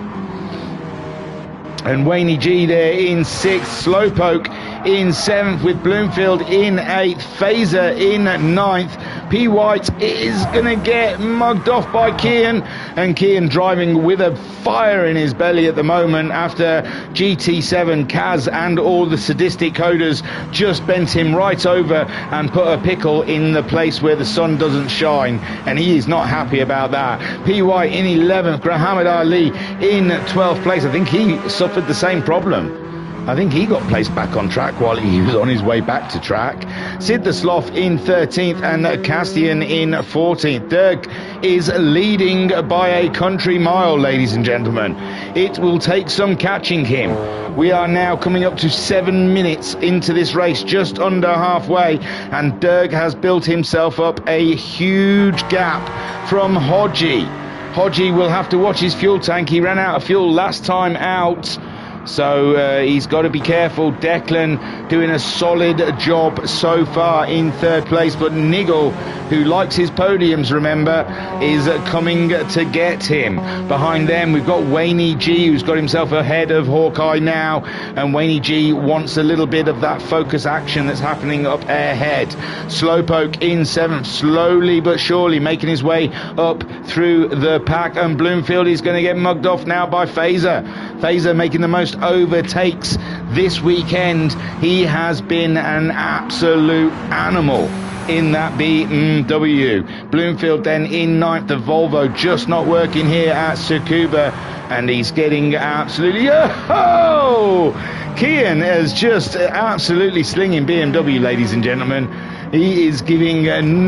and Wayne G there in 6th. Slowpoke in 7th with Bloomfield in 8th. Fazer in 9th. P. White is going to get mugged off by Kian, and Kian driving with a fire in his belly at the moment after GT7, Kaz and all the sadistic coders just bent him right over and put a pickle in the place where the sun doesn't shine, and he is not happy about that. P. White in 11th. Grahamad Ali in 12th place. I think he suffered the same problem. I think he got placed back on track while he was on his way back to track. Sid the Sloth in 13th and Castian in 14th. Dirk is leading by a country mile, ladies and gentlemen. It will take some catching him. We are now coming up to 7 minutes into this race, just under halfway, and Dirk has built himself up a huge gap from Hodgie. Hodgie will have to watch his fuel tank. He ran out of fuel last time out, so he's got to be careful. Declan doing a solid job so far in 3rd place, but Nigel, who likes his podiums, remember, is coming to get him. Behind them we've got Wayne G, who's got himself ahead of Hawkeye now, and Wayne G wants a little bit of that focus action that's happening up ahead. Slowpoke in 7th, slowly but surely making his way up through the pack, and Bloomfield is going to get mugged off now by Phaser. Phaser making the most overtakes this weekend. He has been an absolute animal in that BMW. Bloomfield then in 9th. The Volvo just not working here at Tsukuba, and he's getting absolutely... Oh! Kian is just absolutely slinging BMW, ladies and gentlemen. He is giving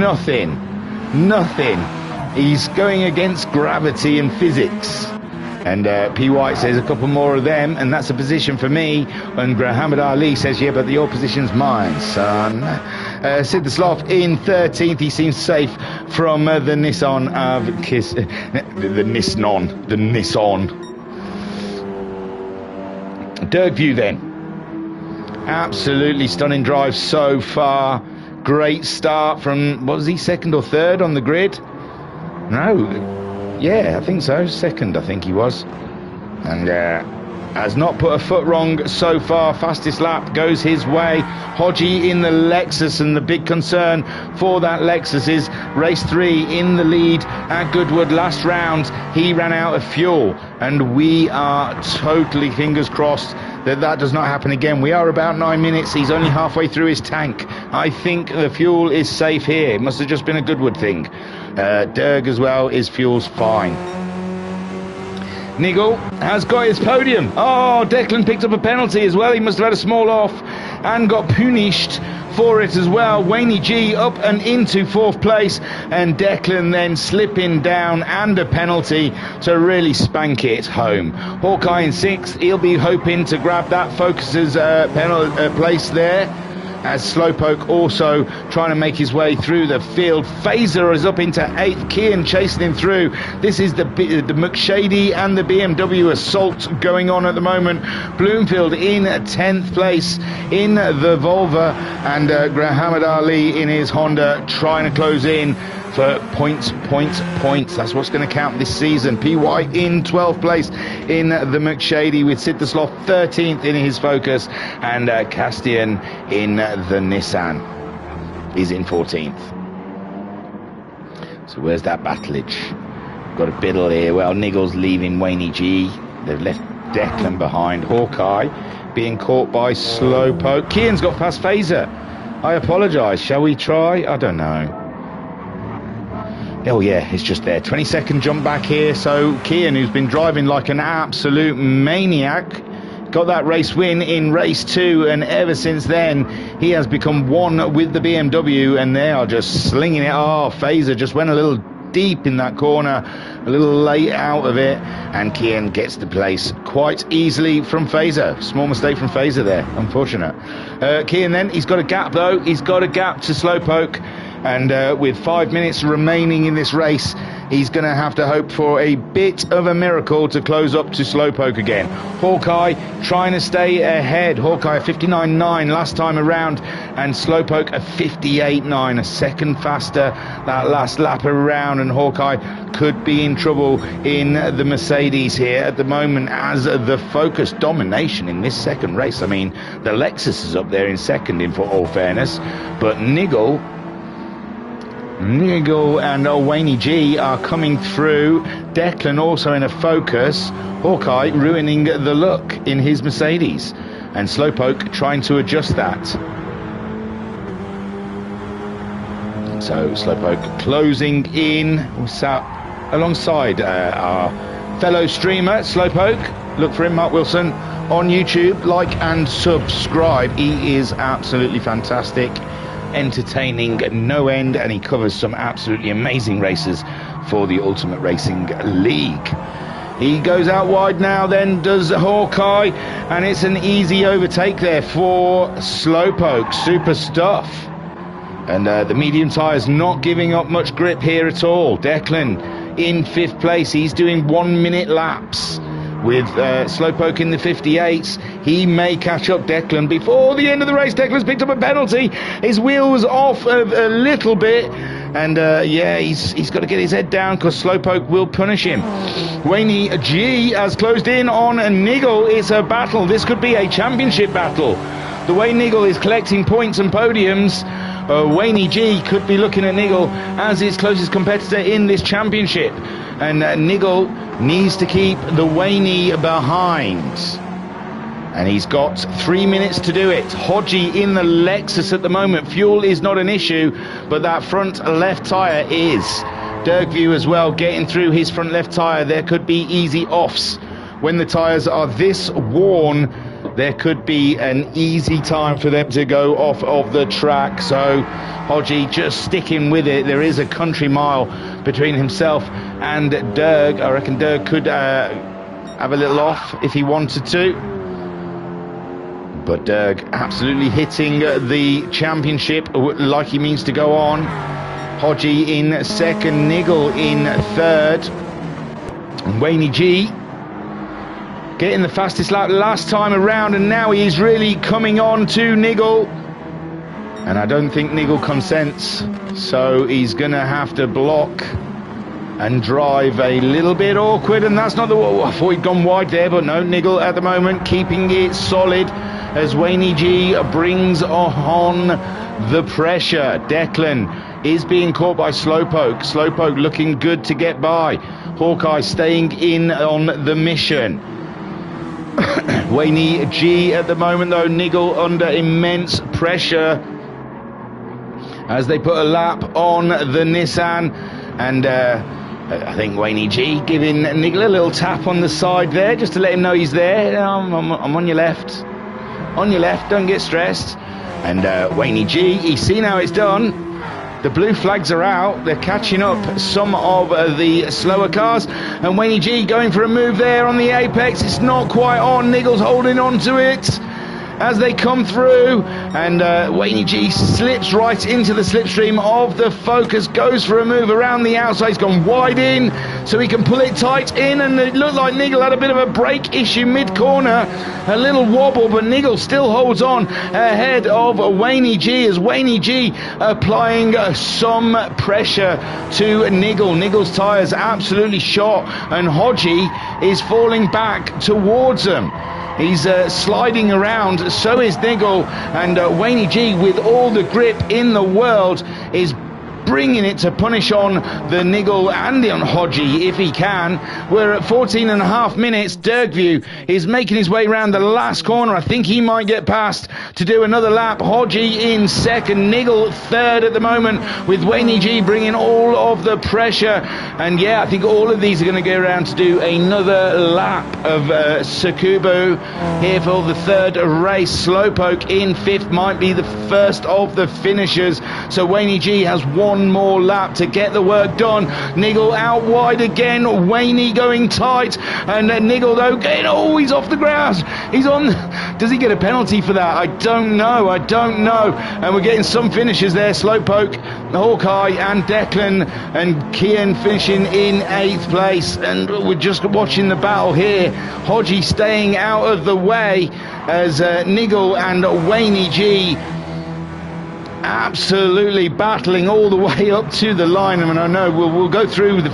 nothing. He's going against gravity and physics. And P. White says a couple more of them, and that's a position for me. And Muhammad Ali says, yeah, but your position's mine, son. Sid the Sloth in 13th. He seems safe from the Nissan of Kiss. The Nissan. Dirkview then. Absolutely stunning drive so far. Great start from, what was he, 2nd or 3rd on the grid? No. Yeah, I think so. 2nd, I think he was. And has not put a foot wrong so far. Fastest lap goes his way. Hodgie in the Lexus, and the big concern for that Lexus is race 3 in the lead at Goodwood. Last round, he ran out of fuel, and we are totally fingers crossed that does not happen again. We are about 9 minutes. He's only halfway through his tank. I think the fuel is safe here. It must have just been a Goodwood thing. Derg as well, his fuel's fine. Nigel has got his podium. Oh, Declan picked up a penalty as well. He must have had a small off and got punished for it as well. Wayne G up and into 4th place, and Declan then slipping down and a penalty to really spank it home. Hawkeye in 6th. He'll be hoping to grab that Focus's place there, as Slowpoke also trying to make his way through the field. Phaser is up into 8th, Kian chasing him through. This is the McShady and the BMW assault going on at the moment. Bloomfield in 10th place in the Volvo, and Muhammad Ali in his Honda trying to close in for points. That's what's going to count this season. PY in 12th place in the McShady, with Sid the Sloth 13th in his Focus, and Castian in the Nissan is in 14th. So where's that battlage? Got a biddle here. Well, Nigel's leaving Wayne G. They've left Declan behind. Hawkeye being caught by Slowpoke. Kian's got past Phaser. I apologise. Shall we try? I don't know. Oh yeah, it's just there. 22nd jump back here. So Kian, who's been driving like an absolute maniac, got that race win in race 2, and ever since then he has become one with the BMW, and they are just slinging it. Oh, Phaser just went a little deep in that corner, a little late out of it, and Kian gets the place quite easily from Phaser. Small mistake from Phaser there, unfortunate. Kian then, he's got a gap though. He's got a gap to Slowpoke, and with 5 minutes remaining in this race, he's going to have to hope for a bit of a miracle to close up to Slowpoke again. Hawkeye trying to stay ahead. Hawkeye a 59.9 last time around, and Slowpoke a 58.9, a second faster that last lap around, and Hawkeye could be in trouble in the Mercedes here at the moment, as the Focus domination in this second race. I mean, the Lexus is up there in second, in for all fairness, but Nigel and Wayne G are coming through. Declan also in a Focus. Hawkeye ruining the look in his Mercedes, and Slowpoke trying to adjust that. So Slowpoke closing in. We're sat alongside our fellow streamer Slowpoke. Look for him, Mark Wilson. on YouTube. Like and subscribe. He is absolutely fantastic, entertaining no end, and he covers some absolutely amazing races for the Ultimate Racing League. He goes out wide now, then does Hawkeye, and it's an easy overtake there for Slowpoke. Super stuff. And the medium tyres not giving up much grip here at all. Declan in 5th place. He's doing 1 minute laps with Slowpoke in the 58s. He may catch up Declan before the end of the race. Declan's picked up a penalty. His wheel was off a little bit. And yeah, he's got to get his head down because Slowpoke will punish him. Wayne G has closed in on Niggle. It's a battle. This could be a championship battle. The way Niggle is collecting points and podiums, Wayne G could be looking at Niggle as his closest competitor in this championship. And Niggle needs to keep the Wayne behind. And he's got 3 minutes to do it. Hodgie in the Lexus at the moment. Fuel is not an issue, but that front left tyre is. Dirkview as well, getting through his front left tyre. There could be easy offs. When the tyres are this worn, there could be an easy time for them to go off of the track. So Hodgie just sticking with it. There is a country mile between himself and Derg. I reckon Derg could have a little off if he wanted to. But Derg absolutely hitting the championship like he means to go on. Hodgie in 2nd, Niggle in 3rd. And Wayne G getting the fastest lap last time around, and now he is really coming on to Niggle. And I don't think Niggle consents, so he's going to have to block and drive a little bit awkward, and that's not the... I thought he'd gone wide there, but no, Niggle at the moment keeping it solid as Wayne G brings on the pressure. Declan is being caught by Slowpoke. Slowpoke looking good to get by. Hawkeye staying in on the mission. Wayne G at the moment though, Niggle under immense pressure as they put a lap on the Nissan, and I think Wayne G giving Niggle a little tap on the side there just to let him know he's there. I'm on your left. On your left, don't get stressed. And Wayne G, he's seen how it's done. The blue flags are out. They're catching up some of the slower cars. And Wayne G going for a move there on the apex. It's not quite on. Niggle's holding on to it as they come through. And Wayne G slips right into the slipstream of the Focus. Goes for a move around the outside. He's gone wide in so he can pull it tight in. And it looked like Niggle had a bit of a brake issue mid-corner. A little wobble, but Niggle still holds on ahead of Wayne G as Wayne G applying some pressure to Niggle. Niggle's tyres absolutely shot, and Hodgie is falling back towards them. He's sliding around, so is Niggle, and Wayne G, with all the grip in the world, is bringing it to punish on the Niggle and on Hodgie if he can. We're at 14.5 minutes. Dirkview is making his way around the last corner. I think he might get past to do another lap. Hodgie in second, Niggle third at the moment, with Wayne G bringing all of the pressure. And yeah, I think all of these are going to go around to do another lap of Sakubo here for the third race. Slowpoke in fifth, might be the first of the finishers. So Wayne G has one more lap to get the work done. Niggle out wide again. Wayne going tight, and Niggle though getting, oh, he's off the grass. He's on. Does he get a penalty for that? I don't know. And we're getting some finishers there. Slowpoke, Hawkeye and Declan and Kian finishing in 8th place, and we're just watching the battle here. Hodgie staying out of the way as Niggle and Wayne G absolutely battling all the way up to the line. I mean, I know we'll go through the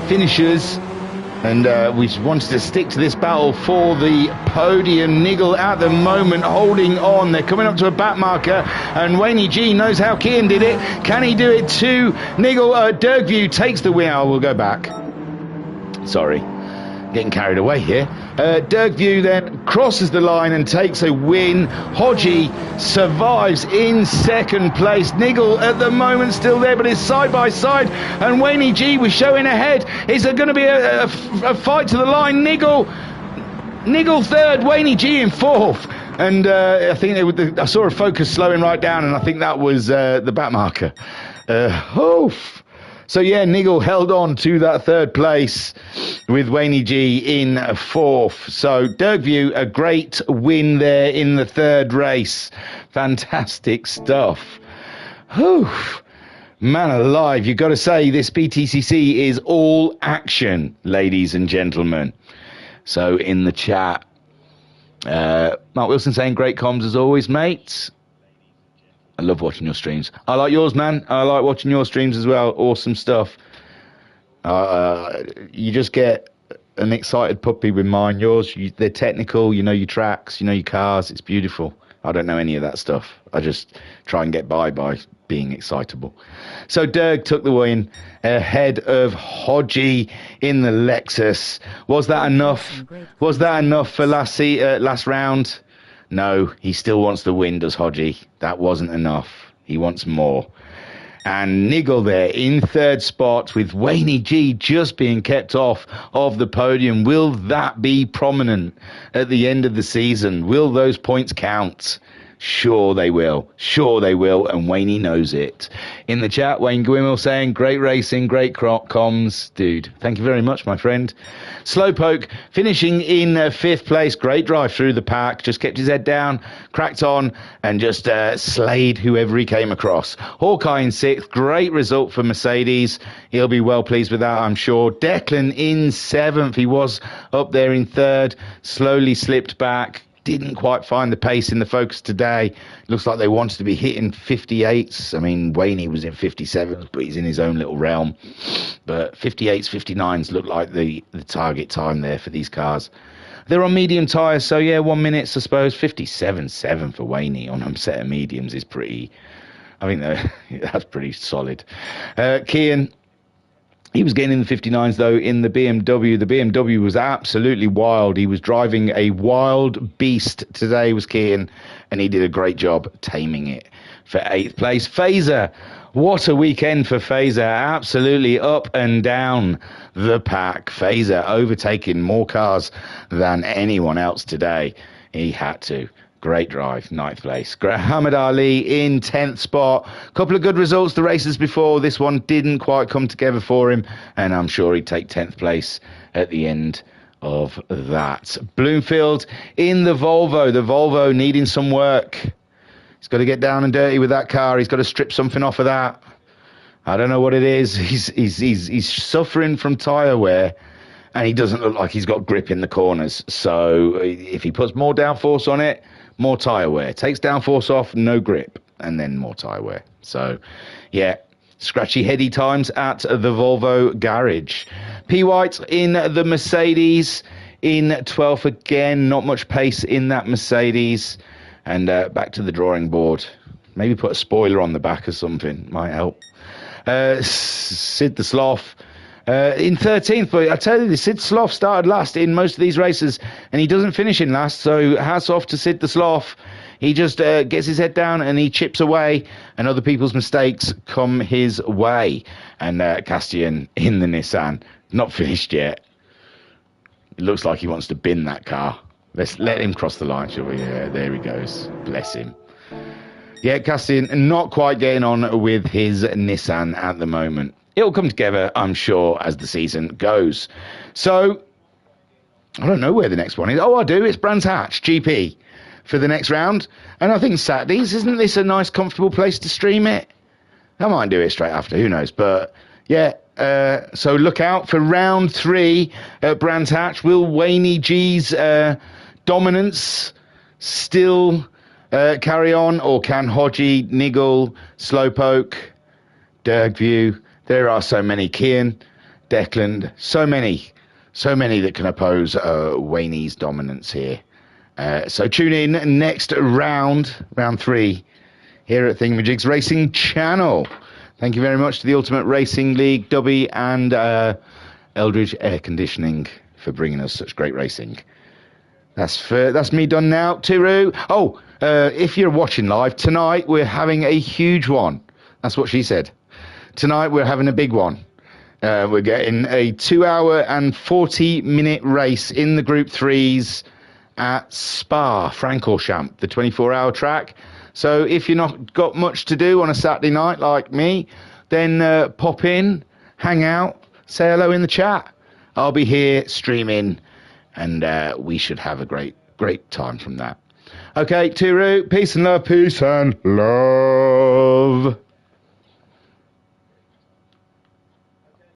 finishers, and we wanted to stick to this battle for the podium. Niggle at the moment holding on. They're coming up to a back marker, and Wayne G knows how Kian did it. Can he do it too? Niggle, Dirkview takes the win. Oh, we'll go back. Sorry, getting carried away here. Dirkview then crosses the line and takes a win. Hodgie survives in second place. Niggle at the moment still there, but it's side by side, and Wayne G was showing ahead. Is there going to be a fight to the line? Niggle Niggle third, Wayne G in fourth. And I think I saw a focus slowing right down, and I think that was the back marker. So yeah, Niggle held on to that third place with Wayne G in fourth. So Dirkview, a great win there in the third race. Fantastic stuff. Man alive, you've got to say this BTCC is all action, ladies and gentlemen. So in the chat, Mark Wilson saying great comms as always, mate. I love watching your streams. I like yours, man. I like watching your streams as well. Awesome stuff. You just get an excited puppy with mine. Yours, they're technical. You know your tracks. You know your cars. It's beautiful. I don't know any of that stuff. I just try and get by being excitable. So Dirk took the win ahead of Hodgie in the Lexus. Was that enough? Was that enough for last round? No, he still wants the win, does Hodgie. That wasn't enough. He wants more. And Niggle there in third spot with Wayne G just being kept off of the podium. Will that be prominent at the end of the season? Will those points count? Sure they will. Sure they will. And Wayne knows it. In the chat, Wayne Gwimel saying, great racing, great comms. Dude, thank you very much, my friend. Slowpoke finishing in fifth place. Great drive through the pack. Just kept his head down, cracked on, and just slayed whoever he came across. Hawkeye in sixth. Great result for Mercedes. He'll be well pleased with that, I'm sure. Declan in seventh. He was up there in third. Slowly slipped back. Didn't quite find the pace in the Focus today. Looks like they wanted to be hitting 58s. I mean, Wayne was in 57s, but he's in his own little realm. But 58s, 59s look like the target time there for these cars. They're on medium tyres, so yeah, 1 minute, I suppose. 57.7 for Wayne on a set of mediums is pretty... I think that's pretty solid. Kian... He was getting in the 59s, though, in the BMW. The BMW was absolutely wild. He was driving a wild beast today, was Kean, and he did a great job taming it for 8th place. Phaser, what a weekend for Phaser. Absolutely up and down the pack. Phaser overtaking more cars than anyone else today. He had to. Great drive, 9th place. Muhammad Ali in 10th spot. Couple of good results the races before. This one didn't quite come together for him, and I'm sure he'd take 10th place at the end of that. Bloomfield in the Volvo. The Volvo needing some work. He's got to get down and dirty with that car. He's got to strip something off of that. I don't know what it is. He's suffering from tyre wear, and he doesn't look like he's got grip in the corners. So if he puts more downforce on it, more tyre wear. Takes downforce off, no grip, and then more tyre wear. So, yeah, scratchy heady times at the Volvo garage. P. White in the Mercedes in 12th again. Not much pace in that Mercedes. And back to the drawing board. Maybe put a spoiler on the back or something. Might help. Sid the Sloth in 13th, but I tell you, Sid Sloth started last in most of these races, and he doesn't finish in last, so hats off to Sid the Sloth. He just gets his head down and he chips away, and other people's mistakes come his way. And Castian in the Nissan, not finished yet. It looks like he wants to bin that car. Let's let him cross the line, shall we? Yeah, there he goes. Bless him. Yeah, Castian not quite getting on with his Nissan at the moment. It'll come together, I'm sure, as the season goes. So, I don't know where the next one is. Oh, I do. It's Brands Hatch, GP, for the next round. And I think Saturdays, isn't this a nice, comfortable place to stream it? I might do it straight after, who knows. But, yeah, so look out for round 3 at Brands Hatch. Will Wayne G's dominance still carry on? Or can Hodgie, Niggle, Slowpoke, Dirkview... There are so many. Kian, Declan, so many that can oppose Wayne's dominance here. So tune in next round 3, here at Thingamajigs Racing Channel. Thank you very much to the Ultimate Racing League, Dubby, and Eldridge Air Conditioning for bringing us such great racing. That's me done now. Tiru. Oh, if you're watching live, tonight we're having a huge one. That's what she said. Tonight we're having a big one. We're getting a 2 hour and 40 minute race in the Group 3s at Spa Francorchamps, the 24-hour track. So if you're not got much to do on a Saturday night like me, then pop in, hang out, say hello in the chat. I'll be here streaming, and we should have a great time from that. Okay, Tiru, peace and love.